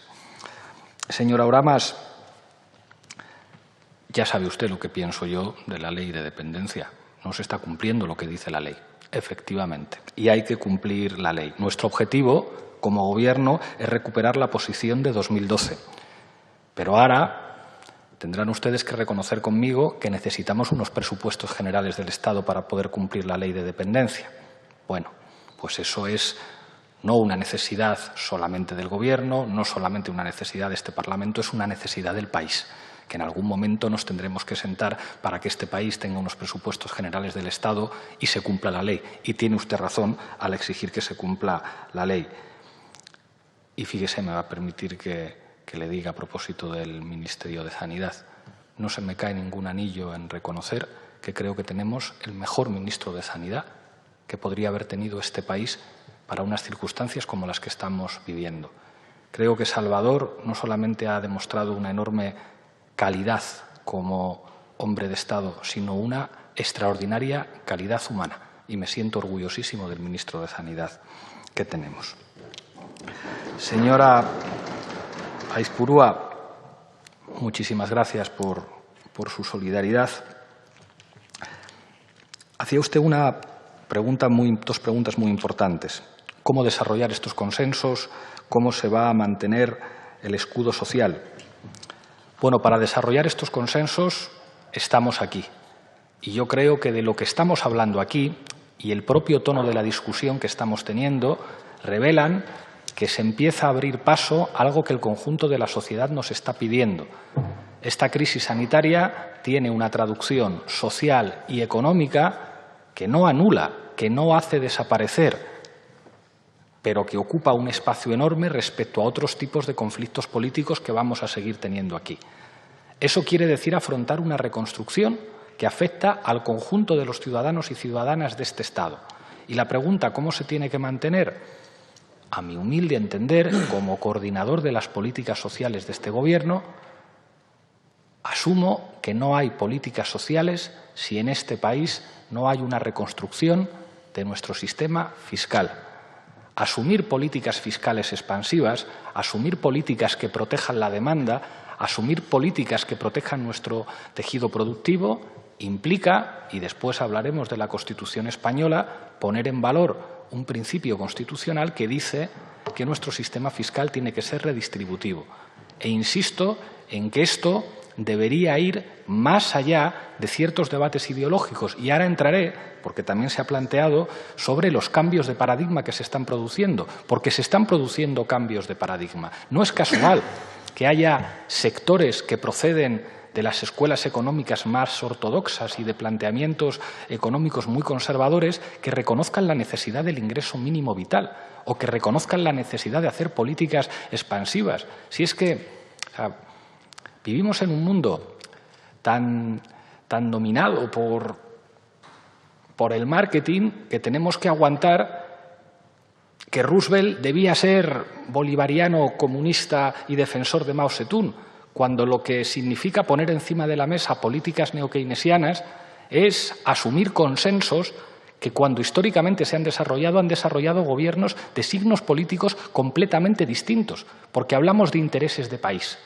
Señora Oramas, ya sabe usted lo que pienso yo de la ley de dependencia. No se está cumpliendo lo que dice la ley, efectivamente, y hay que cumplir la ley. Nuestro objetivo como Gobierno es recuperar la posición de 2012. Pero ahora tendrán ustedes que reconocer conmigo que necesitamos unos presupuestos generales del Estado para poder cumplir la ley de dependencia. Bueno, pues eso es no una necesidad solamente del Gobierno, no solamente una necesidad de este Parlamento, es una necesidad del país, que en algún momento nos tendremos que sentar para que este país tenga unos presupuestos generales del Estado y se cumpla la ley. Y tiene usted razón al exigir que se cumpla la ley. Y fíjese, me va a permitir que le diga a propósito del Ministerio de Sanidad, no se me cae ningún anillo en reconocer que creo que tenemos el mejor ministro de Sanidad que podría haber tenido este país para unas circunstancias como las que estamos viviendo. Creo que Salvador no solamente ha demostrado una enorme calidad como hombre de Estado, sino una extraordinaria calidad humana. Y me siento orgullosísimo del ministro de Sanidad que tenemos. Señora Aizpurúa, muchísimas gracias por su solidaridad. Hacía usted dos preguntas muy importantes. ¿Cómo desarrollar estos consensos? ¿Cómo se va a mantener el escudo social? Bueno, para desarrollar estos consensos estamos aquí. Y yo creo que de lo que estamos hablando aquí y el propio tono de la discusión que estamos teniendo revelan que se empieza a abrir paso a algo que el conjunto de la sociedad nos está pidiendo. Esta crisis sanitaria tiene una traducción social y económica que no anula, que no hace desaparecer, pero que ocupa un espacio enorme respecto a otros tipos de conflictos políticos que vamos a seguir teniendo aquí. Eso quiere decir afrontar una reconstrucción que afecta al conjunto de los ciudadanos y ciudadanas de este Estado. Y la pregunta, ¿cómo se tiene que mantener? A mi humilde entender, como coordinador de las políticas sociales de este Gobierno, asumo que no hay políticas sociales si en este país no hay una reconstrucción de nuestro sistema fiscal. Asumir políticas fiscales expansivas, asumir políticas que protejan la demanda, asumir políticas que protejan nuestro tejido productivo, implica, y después hablaremos de la Constitución española, poner en valor un principio constitucional que dice que nuestro sistema fiscal tiene que ser redistributivo. E insisto en que esto debería ir más allá de ciertos debates ideológicos. Y ahora entraré, porque también se ha planteado, sobre los cambios de paradigma que se están produciendo, porque se están produciendo cambios de paradigma. No es casual que haya sectores que proceden de las escuelas económicas más ortodoxas y de planteamientos económicos muy conservadores que reconozcan la necesidad del ingreso mínimo vital o que reconozcan la necesidad de hacer políticas expansivas. Si es que vivimos en un mundo tan dominado por el marketing que tenemos que aguantar que Roosevelt debía ser bolivariano, comunista y defensor de Mao Zedong, cuando lo que significa poner encima de la mesa políticas neokeynesianas es asumir consensos que cuando históricamente se han desarrollado gobiernos de signos políticos completamente distintos, porque hablamos de intereses de país.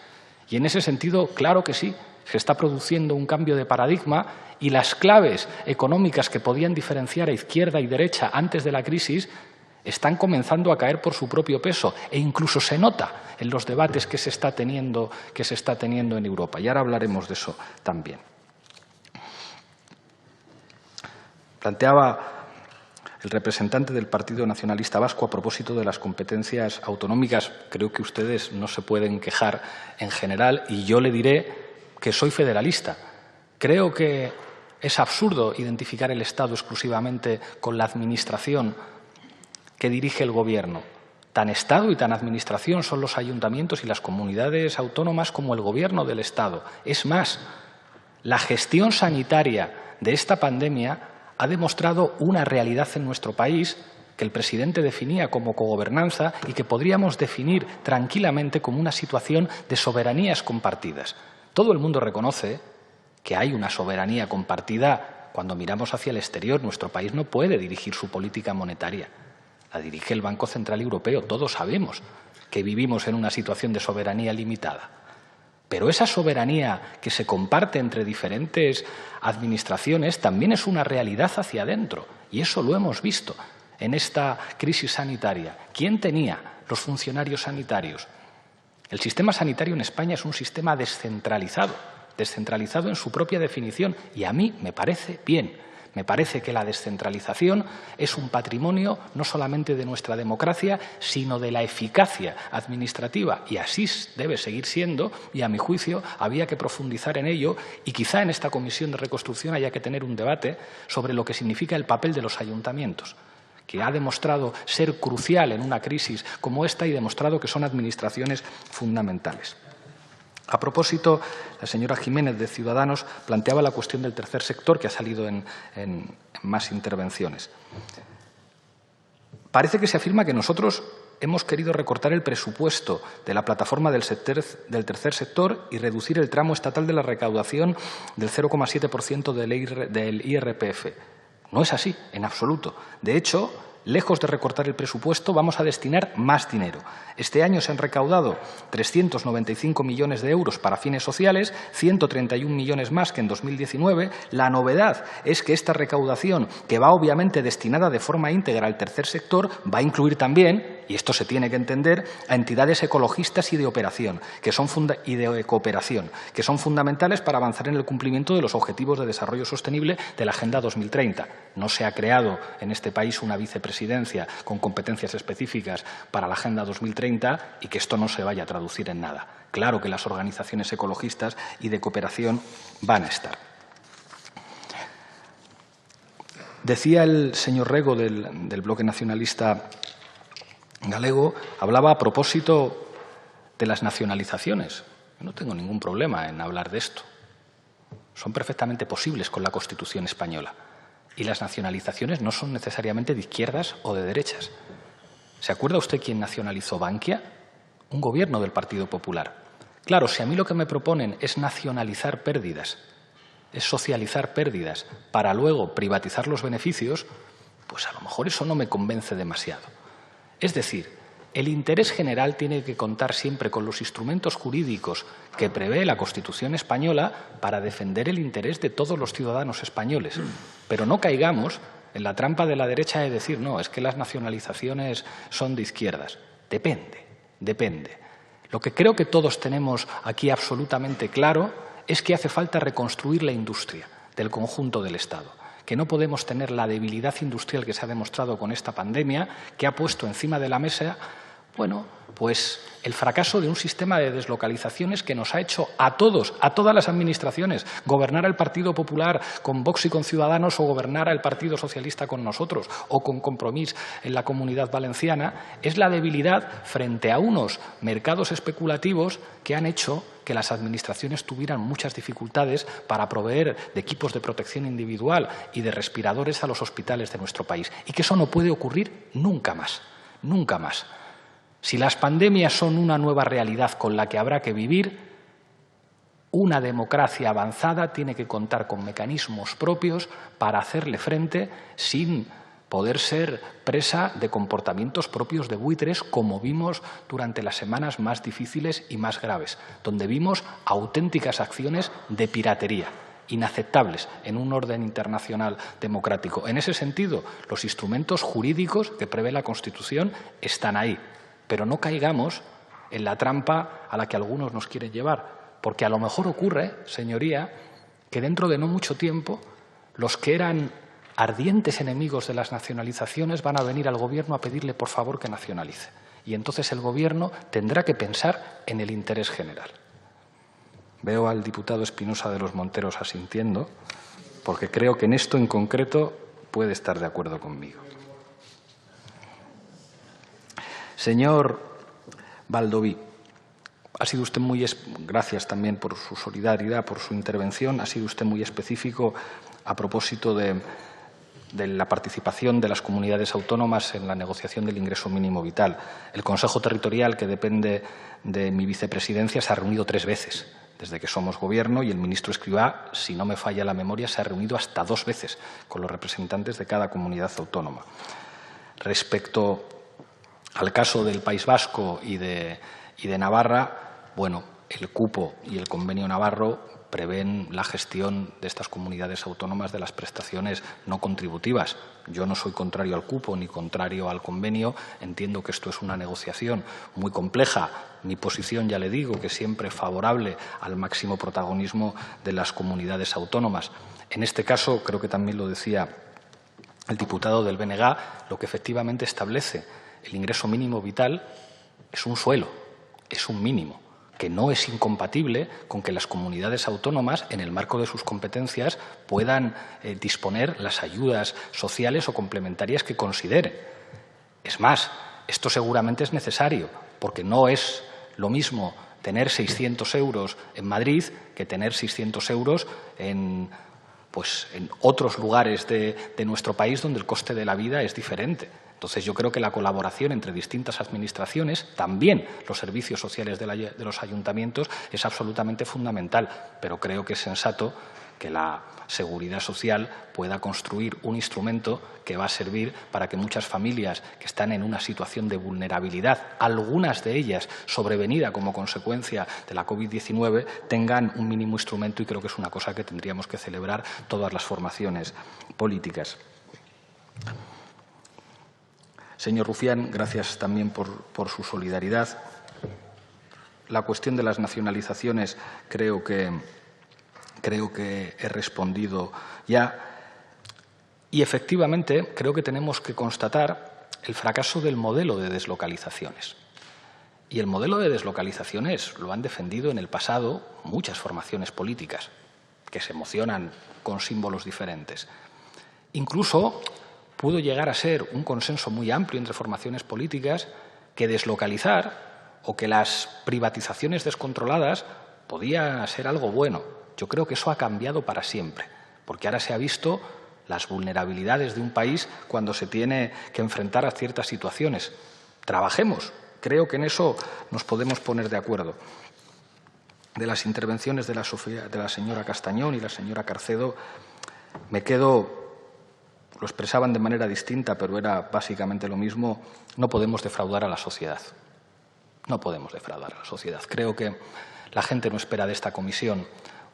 Y en ese sentido, claro que sí, se está produciendo un cambio de paradigma y las claves económicas que podían diferenciar a izquierda y derecha antes de la crisis están comenzando a caer por su propio peso e incluso se nota en los debates que se está teniendo en Europa. Y ahora hablaremos de eso también. Planteaba el representante del Partido Nacionalista Vasco a propósito de las competencias autonómicas. Creo que ustedes no se pueden quejar en general y yo le diré que soy federalista. Creo que es absurdo identificar el Estado exclusivamente con la administración que dirige el Gobierno. Tan Estado y tan Administración son los ayuntamientos y las comunidades autónomas como el Gobierno del Estado. Es más, la gestión sanitaria de esta pandemia ha demostrado una realidad en nuestro país que el presidente definía como cogobernanza y que podríamos definir tranquilamente como una situación de soberanías compartidas. Todo el mundo reconoce que hay una soberanía compartida. Cuando miramos hacia el exterior, nuestro país no puede dirigir su política monetaria. La dirige el Banco Central Europeo. Todos sabemos que vivimos en una situación de soberanía limitada. Pero esa soberanía que se comparte entre diferentes administraciones también es una realidad hacia adentro. Y eso lo hemos visto en esta crisis sanitaria. ¿Quién tenía los funcionarios sanitarios? El sistema sanitario en España es un sistema descentralizado en su propia definición, y a mí me parece bien. Me parece que la descentralización es un patrimonio no solamente de nuestra democracia, sino de la eficacia administrativa, y así debe seguir siendo, y a mi juicio había que profundizar en ello, y quizá en esta Comisión de Reconstrucción haya que tener un debate sobre lo que significa el papel de los ayuntamientos, que ha demostrado ser crucial en una crisis como esta y demostrado que son administraciones fundamentales. A propósito, la señora Jiménez de Ciudadanos planteaba la cuestión del tercer sector, que ha salido en más intervenciones. Parece que se afirma que nosotros hemos querido recortar el presupuesto de la plataforma del tercer sector y reducir el tramo estatal de la recaudación del 0,7% del IRPF. No es así, en absoluto. De hecho, lejos de recortar el presupuesto, vamos a destinar más dinero. Este año se han recaudado 395 millones de euros para fines sociales, 131 millones más que en 2019. La novedad es que esta recaudación, que va obviamente destinada de forma íntegra al tercer sector, va a incluir también, y esto se tiene que entender, a entidades ecologistas y de cooperación, que son fundamentales para avanzar en el cumplimiento de los objetivos de desarrollo sostenible de la Agenda 2030. No se ha creado en este país una vicepresidencia con competencias específicas para la Agenda 2030 y que esto no se vaya a traducir en nada. Claro que las organizaciones ecologistas y de cooperación van a estar. Decía el señor Rego del Bloque Nacionalista Galego, hablaba a propósito de las nacionalizaciones. Yo no tengo ningún problema en hablar de esto. Son perfectamente posibles con la Constitución española. Y las nacionalizaciones no son necesariamente de izquierdas o de derechas. ¿Se acuerda usted quién nacionalizó Bankia? Un gobierno del Partido Popular. Claro, si a mí lo que me proponen es nacionalizar pérdidas, es socializar pérdidas para luego privatizar los beneficios, pues a lo mejor eso no me convence demasiado. Es decir, el interés general tiene que contar siempre con los instrumentos jurídicos que prevé la Constitución española para defender el interés de todos los ciudadanos españoles. Pero no caigamos en la trampa de la derecha de decir, no, es que las nacionalizaciones son de izquierdas. Depende. Lo que creo que todos tenemos aquí absolutamente claro es que hace falta reconstruir la industria del conjunto del Estado, que no podemos tener la debilidad industrial que se ha demostrado con esta pandemia, que ha puesto encima de la mesa, pues el fracaso de un sistema de deslocalizaciones que nos ha hecho a todas las administraciones, gobernar al Partido Popular con Vox y con Ciudadanos o gobernar al Partido Socialista con nosotros o con Compromís en la Comunidad Valenciana, es la debilidad frente a unos mercados especulativos que han hecho que las administraciones tuvieran muchas dificultades para proveer de equipos de protección individual y de respiradores a los hospitales de nuestro país. Y que eso no puede ocurrir nunca más. Si las pandemias son una nueva realidad con la que habrá que vivir, una democracia avanzada tiene que contar con mecanismos propios para hacerle frente sin poder ser presa de comportamientos propios de buitres, como vimos durante las semanas más difíciles y más graves, donde vimos auténticas acciones de piratería, inaceptables en un orden internacional democrático. En ese sentido, los instrumentos jurídicos que prevé la Constitución están ahí. Pero no caigamos en la trampa a la que algunos nos quieren llevar, porque a lo mejor ocurre, señoría, que dentro de no mucho tiempo los que eran ardientes enemigos de las nacionalizaciones van a venir al Gobierno a pedirle por favor que nacionalice. Y entonces el Gobierno tendrá que pensar en el interés general. Veo al diputado Espinosa de los Monteros asintiendo, porque creo que en esto en concreto puede estar de acuerdo conmigo. Señor Baldoví, ha sido usted gracias también por su solidaridad, por su intervención, ha sido usted muy específico a propósito de la participación de las comunidades autónomas en la negociación del ingreso mínimo vital. El Consejo Territorial, que depende de mi vicepresidencia, se ha reunido 3 veces desde que somos Gobierno, y el ministro Escrivá, si no me falla la memoria, se ha reunido hasta 2 veces con los representantes de cada comunidad autónoma. Respecto al caso del País Vasco y de Navarra, bueno, el cupo y el convenio navarro prevén la gestión de estas comunidades autónomas de las prestaciones no contributivas. Yo no soy contrario al cupo ni contrario al convenio. Entiendo que esto es una negociación muy compleja. Mi posición, ya le digo, que siempre es favorable al máximo protagonismo de las comunidades autónomas. En este caso, creo que también lo decía el diputado del BNG, lo que efectivamente establece el ingreso mínimo vital es un suelo, es un mínimo, que no es incompatible con que las comunidades autónomas, en el marco de sus competencias, puedan disponer las ayudas sociales o complementarias que consideren. Es más, esto seguramente es necesario, porque no es lo mismo tener 600 euros en Madrid que tener 600 euros en otros lugares de nuestro país donde el coste de la vida es diferente. Entonces, yo creo que la colaboración entre distintas administraciones, también los servicios sociales de los ayuntamientos, es absolutamente fundamental. Pero creo que es sensato que la Seguridad Social pueda construir un instrumento que va a servir para que muchas familias que están en una situación de vulnerabilidad, algunas de ellas sobrevenida como consecuencia de la COVID-19, tengan un mínimo instrumento, y creo que es una cosa que tendríamos que celebrar todas las formaciones políticas. Señor Rufián, gracias también por su solidaridad. La cuestión de las nacionalizaciones creo que he respondido ya. Y, efectivamente, creo que tenemos que constatar el fracaso del modelo de deslocalizaciones. Y el modelo de deslocalizaciones lo han defendido en el pasado muchas formaciones políticas que se emocionan con símbolos diferentes. Incluso pudo llegar a ser un consenso muy amplio entre formaciones políticas que deslocalizar o que las privatizaciones descontroladas podía ser algo bueno. Yo creo que eso ha cambiado para siempre, porque ahora se ha visto las vulnerabilidades de un país cuando se tiene que enfrentar a ciertas situaciones. Trabajemos. Creo que en eso nos podemos poner de acuerdo. De las intervenciones de la señora Castañón y la señora Carcedo, me quedo, lo expresaban de manera distinta, pero era básicamente lo mismo: no podemos defraudar a la sociedad. No podemos defraudar a la sociedad. Creo que la gente no espera de esta comisión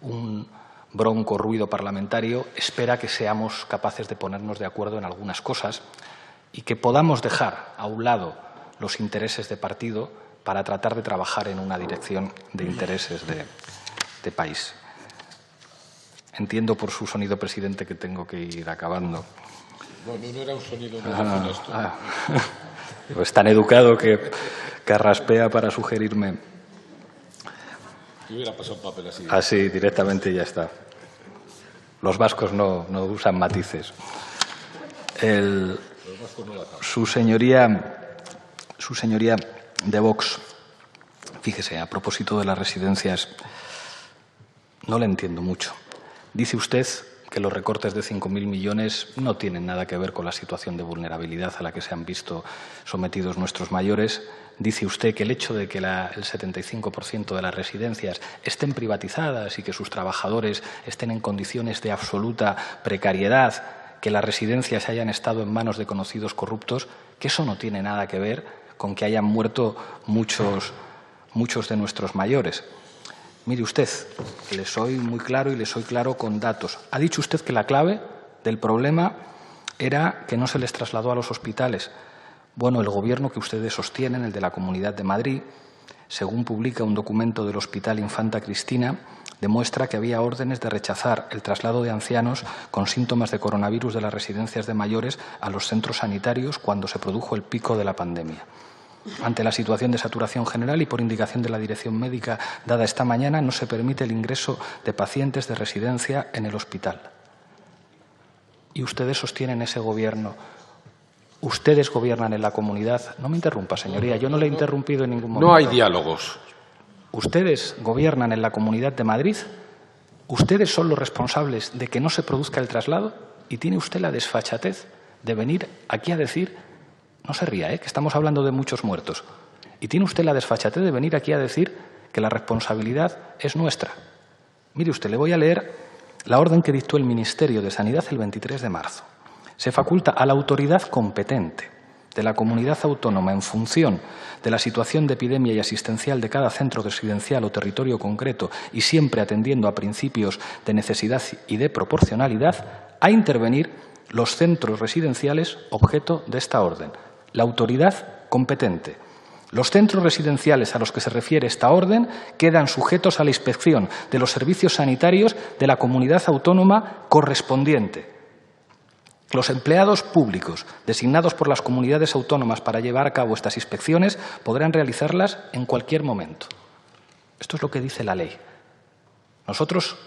un bronco ruido parlamentario, espera que seamos capaces de ponernos de acuerdo en algunas cosas y que podamos dejar a un lado los intereses de partido para tratar de trabajar en una dirección de intereses de país. Entiendo por su sonido, presidente, que tengo que ir acabando. No era un sonido muy honesto. Es tan educado que raspea para sugerirme. Yo hubiera pasado un papel así. Así, directamente, ya está. Los vascos no usan matices. Su señoría de Vox, fíjese, a propósito de las residencias, no le entiendo mucho. Dice usted que los recortes de 5.000 millones no tienen nada que ver con la situación de vulnerabilidad a la que se han visto sometidos nuestros mayores. Dice usted que el hecho de que el 75% de las residencias estén privatizadas y que sus trabajadores estén en condiciones de absoluta precariedad, que las residencias hayan estado en manos de conocidos corruptos, que eso no tiene nada que ver con que hayan muerto muchos de nuestros mayores. Mire usted, le soy muy claro y le soy claro con datos. Ha dicho usted que la clave del problema era que no se les trasladó a los hospitales. Bueno, el Gobierno que ustedes sostienen, el de la Comunidad de Madrid, según publica un documento del Hospital Infanta Cristina, demuestra que había órdenes de rechazar el traslado de ancianos con síntomas de coronavirus de las residencias de mayores a los centros sanitarios cuando se produjo el pico de la pandemia. Ante la situación de saturación general y por indicación de la dirección médica dada esta mañana, no se permite el ingreso de pacientes de residencia en el hospital. Y ustedes sostienen ese Gobierno. Ustedes gobiernan en la comunidad. No me interrumpa, señoría. Yo no le he interrumpido en ningún momento. No hay diálogos. Ustedes gobiernan en la Comunidad de Madrid. Ustedes son los responsables de que no se produzca el traslado y tiene usted la desfachatez de venir aquí a decir, no se ría, que estamos hablando de muchos muertos, y tiene usted la desfachatez de venir aquí a decir que la responsabilidad es nuestra. Mire usted, le voy a leer la orden que dictó el Ministerio de Sanidad el 23 de marzo. Se faculta a la autoridad competente de la comunidad autónoma en función de la situación de epidemia y asistencial de cada centro residencial o territorio concreto y siempre atendiendo a principios de necesidad y de proporcionalidad, a intervenir los centros residenciales objeto de esta orden. La autoridad competente. Los centros residenciales a los que se refiere esta orden quedan sujetos a la inspección de los servicios sanitarios de la comunidad autónoma correspondiente. Los empleados públicos designados por las comunidades autónomas para llevar a cabo estas inspecciones podrán realizarlas en cualquier momento. Esto es lo que dice la ley. Nosotros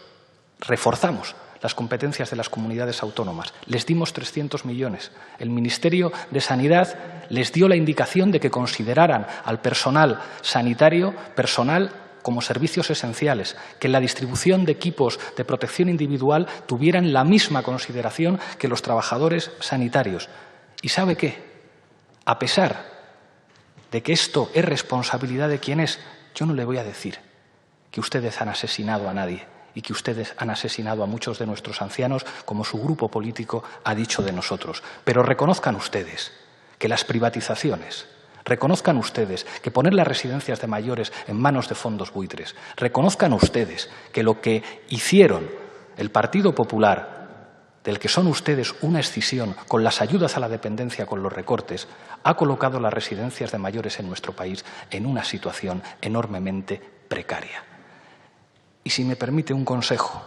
reforzamos las competencias de las comunidades autónomas. Les dimos 300 millones. El Ministerio de Sanidad les dio la indicación de que consideraran al personal sanitario personal como servicios esenciales, que en la distribución de equipos de protección individual tuvieran la misma consideración que los trabajadores sanitarios. ¿Y sabe qué? A pesar de que esto es responsabilidad de quien es, yo no le voy a decir que ustedes han asesinado a nadie y que ustedes han asesinado a muchos de nuestros ancianos, como su grupo político ha dicho de nosotros. Pero reconozcan ustedes que las privatizaciones, reconozcan ustedes que poner las residencias de mayores en manos de fondos buitres, reconozcan ustedes que lo que hicieron el Partido Popular, del que son ustedes una escisión con las ayudas a la dependencia, con los recortes, ha colocado las residencias de mayores en nuestro país en una situación enormemente precaria. Y si me permite un consejo,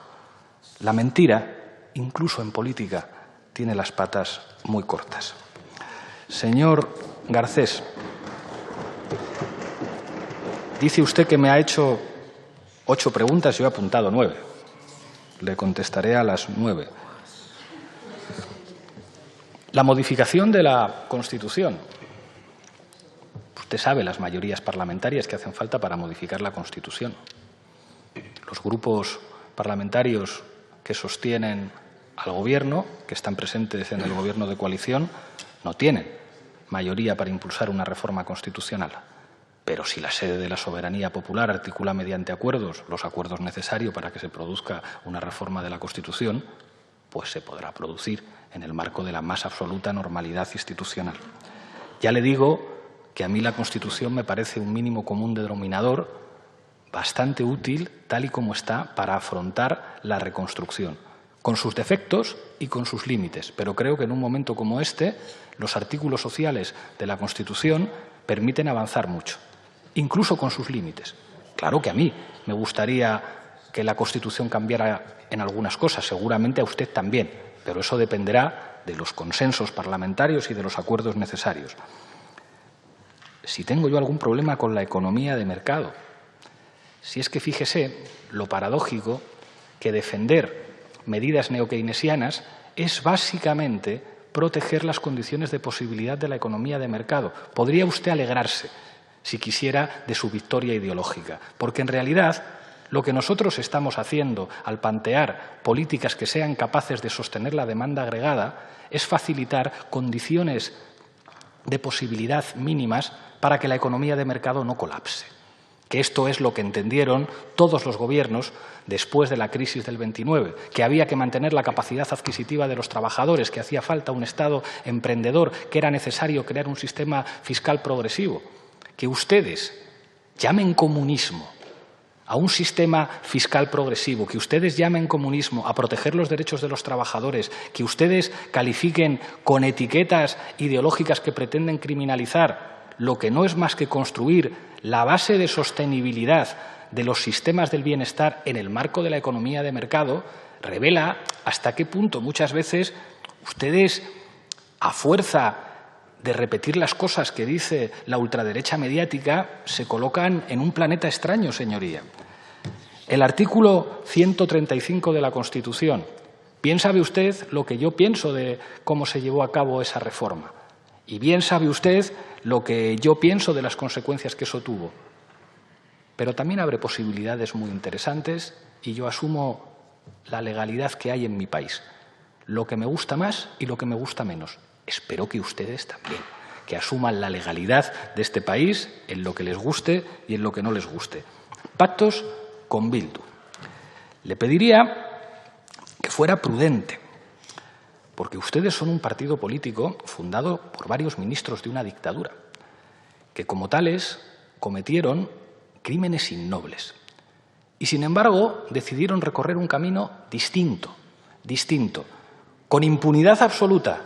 la mentira, incluso en política, tiene las patas muy cortas. Señor Garcés, dice usted que me ha hecho 8 preguntas, yo he apuntado 9. Le contestaré a las 9. La modificación de la Constitución. Usted sabe las mayorías parlamentarias que hacen falta para modificar la Constitución. Los grupos parlamentarios que sostienen al Gobierno, que están presentes en el Gobierno de coalición, no tienen mayoría para impulsar una reforma constitucional. Pero si la sede de la soberanía popular articula mediante acuerdos los acuerdos necesarios para que se produzca una reforma de la Constitución, pues se podrá producir en el marco de la más absoluta normalidad institucional. Ya le digo que a mí la Constitución me parece un mínimo común denominador bastante útil, tal y como está, para afrontar la reconstrucción, con sus defectos y con sus límites. Pero creo que en un momento como este, los artículos sociales de la Constitución permiten avanzar mucho, incluso con sus límites. Claro que a mí me gustaría que la Constitución cambiara en algunas cosas, seguramente a usted también, pero eso dependerá de los consensos parlamentarios y de los acuerdos necesarios. Si tengo yo algún problema con la economía de mercado, si es que fíjese lo paradójico que defender medidas neokeynesianas es básicamente proteger las condiciones de posibilidad de la economía de mercado. Podría usted alegrarse, si quisiera, de su victoria ideológica, porque en realidad lo que nosotros estamos haciendo al plantear políticas que sean capaces de sostener la demanda agregada es facilitar condiciones de posibilidad mínimas para que la economía de mercado no colapse. Que esto es lo que entendieron todos los gobiernos después de la crisis del 29, que había que mantener la capacidad adquisitiva de los trabajadores, que hacía falta un Estado emprendedor, que era necesario crear un sistema fiscal progresivo. Que ustedes llamen comunismo a un sistema fiscal progresivo, que ustedes llamen comunismo a proteger los derechos de los trabajadores, que ustedes califiquen con etiquetas ideológicas que pretenden criminalizar lo que no es más que construir la base de sostenibilidad de los sistemas del bienestar en el marco de la economía de mercado, revela hasta qué punto muchas veces ustedes, a fuerza de repetir las cosas que dice la ultraderecha mediática, se colocan en un planeta extraño, señoría. El artículo 135 de la Constitución. Bien sabe usted lo que yo pienso de cómo se llevó a cabo esa reforma. Y bien sabe usted lo que yo pienso de las consecuencias que eso tuvo. Pero también abre posibilidades muy interesantes y yo asumo la legalidad que hay en mi país. Lo que me gusta más y lo que me gusta menos. Espero que ustedes también, que asuman la legalidad de este país en lo que les guste y en lo que no les guste. Pactos con Bildu. Le pediría que fuera prudente, porque ustedes son un partido político fundado por varios ministros de una dictadura, que como tales cometieron crímenes innobles. Y, sin embargo, decidieron recorrer un camino distinto, con impunidad absoluta,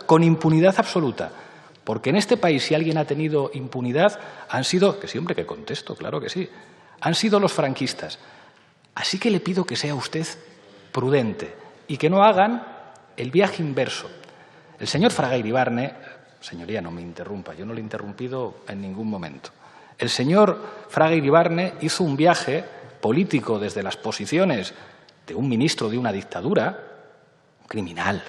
porque en este país, si alguien ha tenido impunidad, han sido, que sí, hombre, que contesto, claro que sí, han sido los franquistas. Así que le pido que sea usted prudente y que no hagan el viaje inverso. El señor Fraga Iribarne, señoría, no me interrumpa, yo no le he interrumpido en ningún momento. El señor Fraga Iribarne hizo un viaje político desde las posiciones de un ministro de una dictadura criminal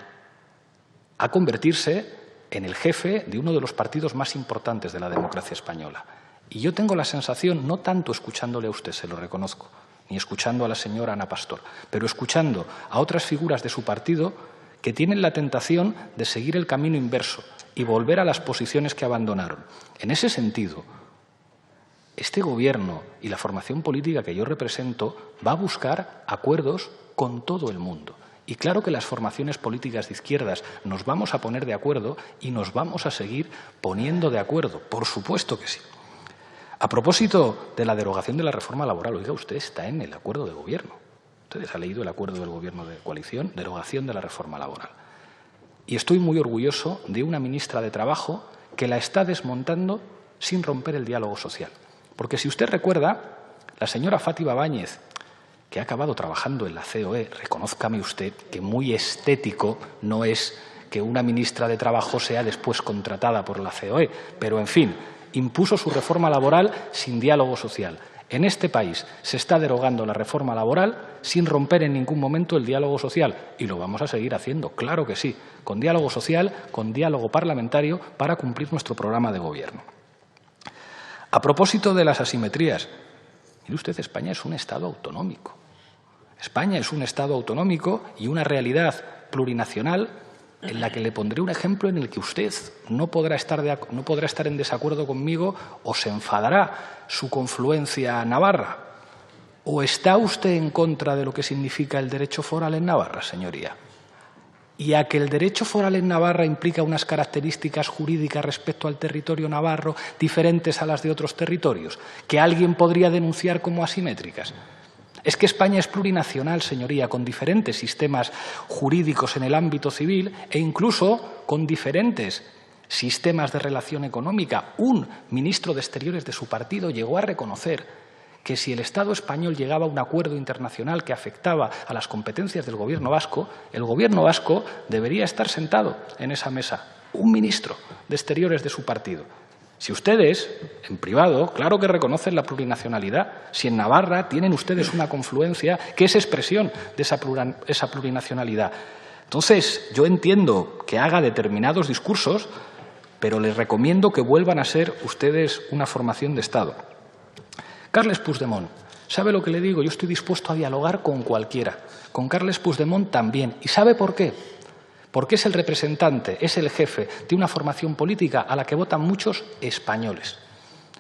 a convertirse en el jefe de uno de los partidos más importantes de la democracia española. Y yo tengo la sensación, no tanto escuchándole a usted, se lo reconozco, ni escuchando a la señora Ana Pastor, pero escuchando a otras figuras de su partido que tienen la tentación de seguir el camino inverso y volver a las posiciones que abandonaron. En ese sentido, este Gobierno y la formación política que yo represento va a buscar acuerdos con todo el mundo. Y claro que las formaciones políticas de izquierdas nos vamos a poner de acuerdo y nos vamos a seguir poniendo de acuerdo. Por supuesto que sí. A propósito de la derogación de la reforma laboral, oiga, usted está en el acuerdo de Gobierno. Ustedes han leído el acuerdo del Gobierno de coalición, derogación de la reforma laboral. Y estoy muy orgulloso de una ministra de Trabajo que la está desmontando sin romper el diálogo social. Porque si usted recuerda, la señora Fátima Báñez, que ha acabado trabajando en la COE, reconózcame usted que muy estético no es que una ministra de Trabajo sea después contratada por la COE, pero en fin, impuso su reforma laboral sin diálogo social. En este país se está derogando la reforma laboral sin romper en ningún momento el diálogo social y lo vamos a seguir haciendo, claro que sí, con diálogo social, con diálogo parlamentario para cumplir nuestro programa de gobierno. A propósito de las asimetrías, mire usted, España es un Estado autonómico. España es un Estado autonómico y una realidad plurinacional en la que le pondré un ejemplo en el que usted no podrá estar en desacuerdo conmigo o se enfadará su confluencia navarra. ¿O está usted en contra de lo que significa el derecho foral en Navarra, señoría? Y a que el derecho foral en Navarra implica unas características jurídicas respecto al territorio navarro diferentes a las de otros territorios, que alguien podría denunciar como asimétricas. Es que España es plurinacional, señoría, con diferentes sistemas jurídicos en el ámbito civil e incluso con diferentes sistemas de relación económica. Un ministro de Exteriores de su partido llegó a reconocer que si el Estado español llegaba a un acuerdo internacional que afectaba a las competencias del Gobierno vasco, el Gobierno vasco debería estar sentado en esa mesa. Un ministro de Exteriores de su partido. Si ustedes, en privado, claro que reconocen la plurinacionalidad. Si en Navarra tienen ustedes una confluencia que es expresión de esa plurinacionalidad. Entonces, yo entiendo que haga determinados discursos, pero les recomiendo que vuelvan a ser ustedes una formación de Estado. Carles Puigdemont, ¿sabe lo que le digo? Yo estoy dispuesto a dialogar con cualquiera. Con Carles Puigdemont también. ¿Y sabe por qué? Porque es el representante, es el jefe de una formación política a la que votan muchos españoles.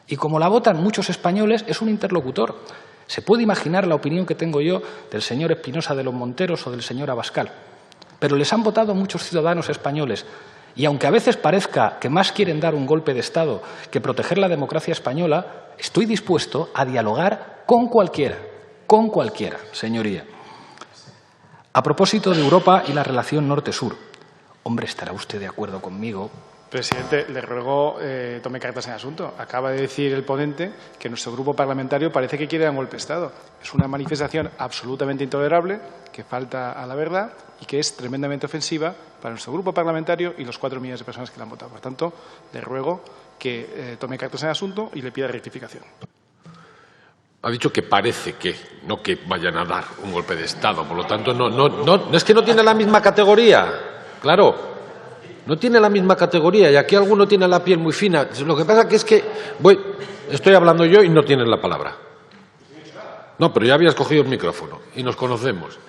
Y como la votan muchos españoles, es un interlocutor. Se puede imaginar la opinión que tengo yo del señor Espinosa de los Monteros o del señor Abascal. Pero les han votado muchos ciudadanos españoles. Y aunque a veces parezca que más quieren dar un golpe de Estado que proteger la democracia española, estoy dispuesto a dialogar con cualquiera, señoría. A propósito de Europa y la relación norte-sur, hombre, ¿estará usted de acuerdo conmigo? Presidente, le ruego tome cartas en el asunto. Acaba de decir el ponente que nuestro grupo parlamentario parece que quiere dar un golpe de Estado. Es una manifestación absolutamente intolerable, que falta a la verdad y que es tremendamente ofensiva para nuestro grupo parlamentario y los 4 millones de personas que la han votado. Por tanto, le ruego que tome cartas en el asunto y le pida rectificación. Ha dicho que parece que, no que vayan a dar un golpe de Estado. Por lo tanto, no es que no tiene la misma categoría. Claro, no tiene la misma categoría y aquí alguno tiene la piel muy fina. Lo que pasa que es que estoy hablando yo y no tienes la palabra. No, pero ya habías cogido el micrófono y nos conocemos.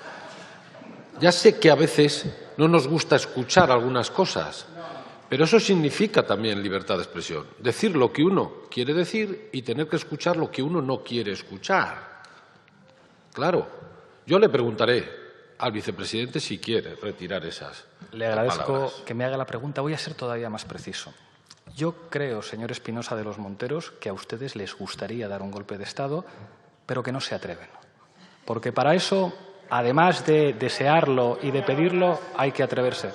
Ya sé que a veces no nos gusta escuchar algunas cosas, pero eso significa también libertad de expresión. Decir lo que uno quiere decir y tener que escuchar lo que uno no quiere escuchar. Claro, yo le preguntaré al vicepresidente si quiere retirar esas Le agradezco palabras. que me haga la pregunta. Voy a ser todavía más preciso. Yo creo, señor Espinosa de los Monteros, que a ustedes les gustaría dar un golpe de Estado, pero que no se atreven. Porque para eso, además de desearlo y de pedirlo, hay que atreverse.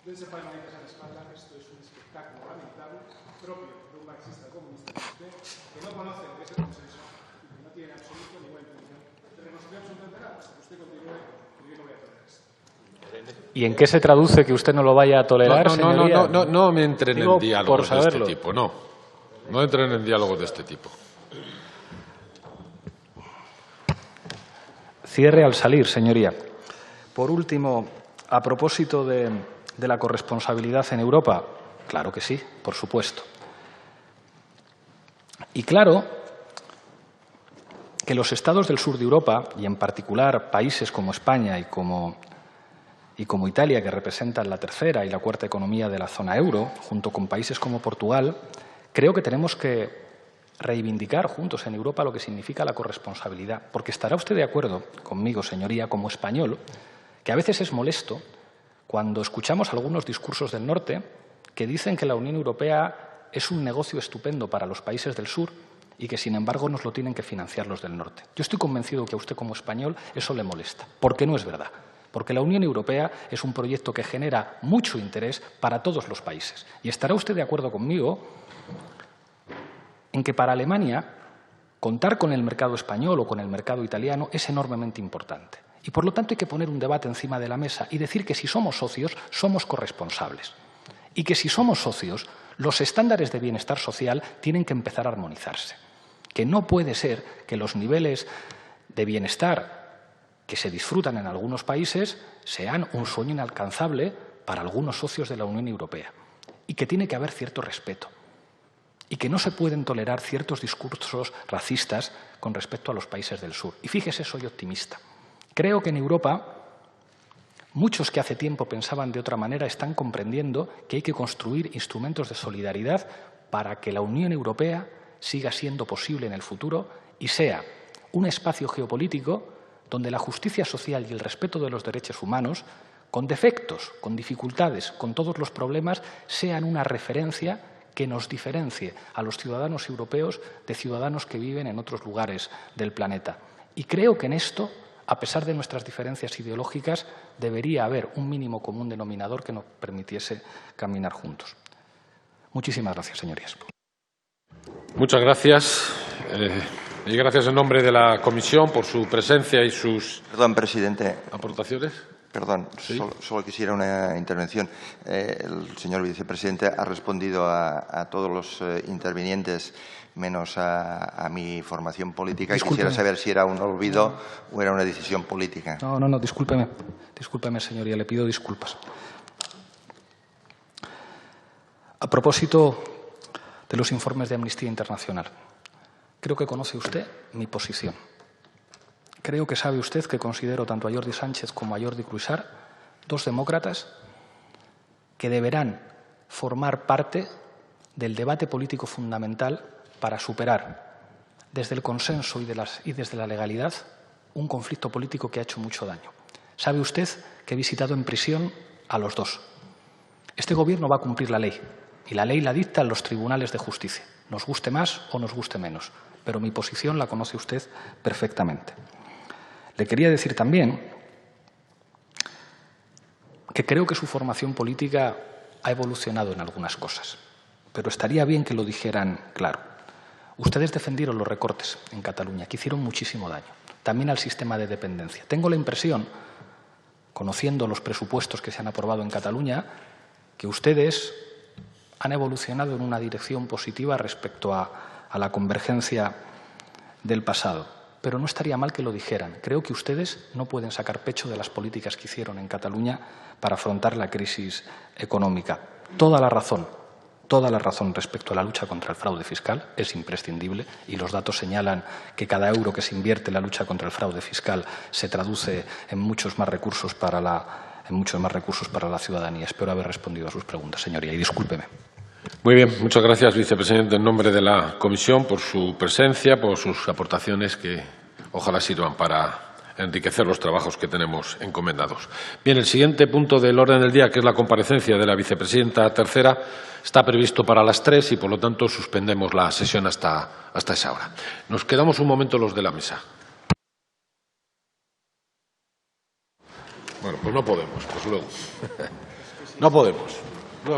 Dense palmaditas a la espalda, esto es un espectáculo lamentable, propio de un marxista comunista como usted, que no conoce lo que es el consenso y que no tiene absoluto ninguna intención de reconstruir absolutamente nada, hasta que usted continúe, que yo no voy a tolerar esto. ¿Y en qué se traduce que usted no lo vaya a tolerar, señoría? No me entren Digo, en diálogos por de este saberlo. tipo, no. No entren en diálogos de este tipo. Cierre al salir, señoría. Por último, a propósito de la corresponsabilidad en Europa, claro que sí, por supuesto. Y claro que los estados del sur de Europa, y en particular países como España y como Italia, que representan la tercera y la cuarta economía de la zona euro, junto con países como Portugal, creo que tenemos que reivindicar juntos en Europa lo que significa la corresponsabilidad. Porque estará usted de acuerdo conmigo, señoría, como español, que a veces es molesto cuando escuchamos algunos discursos del norte que dicen que la Unión Europea es un negocio estupendo para los países del sur y que, sin embargo, nos lo tienen que financiar los del norte. Yo estoy convencido que a usted, como español, eso le molesta, porque no es verdad. Porque la Unión Europea es un proyecto que genera mucho interés para todos los países. Y estará usted de acuerdo conmigo en que para Alemania contar con el mercado español o con el mercado italiano es enormemente importante. Y, por lo tanto, hay que poner un debate encima de la mesa y decir que si somos socios, somos corresponsables. Y que si somos socios, los estándares de bienestar social tienen que empezar a armonizarse. Que no puede ser que los niveles de bienestar que se disfrutan en algunos países sean un sueño inalcanzable para algunos socios de la Unión Europea. Y que tiene que haber cierto respeto. Y que no se pueden tolerar ciertos discursos racistas con respecto a los países del sur. Y fíjese, soy optimista. Creo que en Europa muchos que hace tiempo pensaban de otra manera están comprendiendo que hay que construir instrumentos de solidaridad para que la Unión Europea siga siendo posible en el futuro y sea un espacio geopolítico donde la justicia social y el respeto de los derechos humanos, con defectos, con dificultades, con todos los problemas, sean una referencia que nos diferencie a los ciudadanos europeos de ciudadanos que viven en otros lugares del planeta. Y creo que en esto, a pesar de nuestras diferencias ideológicas, debería haber un mínimo común denominador que nos permitiese caminar juntos. Muchísimas gracias, señorías. Muchas gracias. Y gracias en nombre de la Comisión por su presencia y sus aportaciones. Perdón, ¿Sí? solo quisiera una intervención. El señor vicepresidente ha respondido a todos los intervinientes, menos a mi formación política. Y quisiera saber si era un olvido o era una decisión política. No, discúlpeme. Discúlpeme, señoría, le pido disculpas. A propósito de los informes de Amnistía Internacional, creo que conoce usted mi posición. Creo que sabe usted que considero tanto a Jordi Sánchez como a Jordi Cuixart dos demócratas que deberán formar parte del debate político fundamental para superar desde el consenso y desde la legalidad un conflicto político que ha hecho mucho daño. Sabe usted que he visitado en prisión a los dos. Este Gobierno va a cumplir la ley y la ley la dictan los tribunales de justicia, nos guste más o nos guste menos, pero mi posición la conoce usted perfectamente. Le quería decir también que creo que su formación política ha evolucionado en algunas cosas, pero estaría bien que lo dijeran claro. Ustedes defendieron los recortes en Cataluña, que hicieron muchísimo daño, también al sistema de dependencia. Tengo la impresión, conociendo los presupuestos que se han aprobado en Cataluña, que ustedes han evolucionado en una dirección positiva respecto a la convergencia del pasado. Pero no estaría mal que lo dijeran. Creo que ustedes no pueden sacar pecho de las políticas que hicieron en Cataluña para afrontar la crisis económica. Toda la razón respecto a la lucha contra el fraude fiscal es imprescindible y los datos señalan que cada euro que se invierte en la lucha contra el fraude fiscal se traduce en muchos más recursos para la en muchos más recursos para la ciudadanía. Espero haber respondido a sus preguntas, señoría, y discúlpeme. Muy bien, muchas gracias, vicepresidente, en nombre de la Comisión, por su presencia, por sus aportaciones que ojalá sirvan para enriquecer los trabajos que tenemos encomendados. Bien, el siguiente punto del orden del día, que es la comparecencia de la vicepresidenta tercera, está previsto para las 3 y, por lo tanto, suspendemos la sesión hasta esa hora. Nos quedamos un momento los de la mesa. Bueno, pues no podemos, pues luego. No podemos.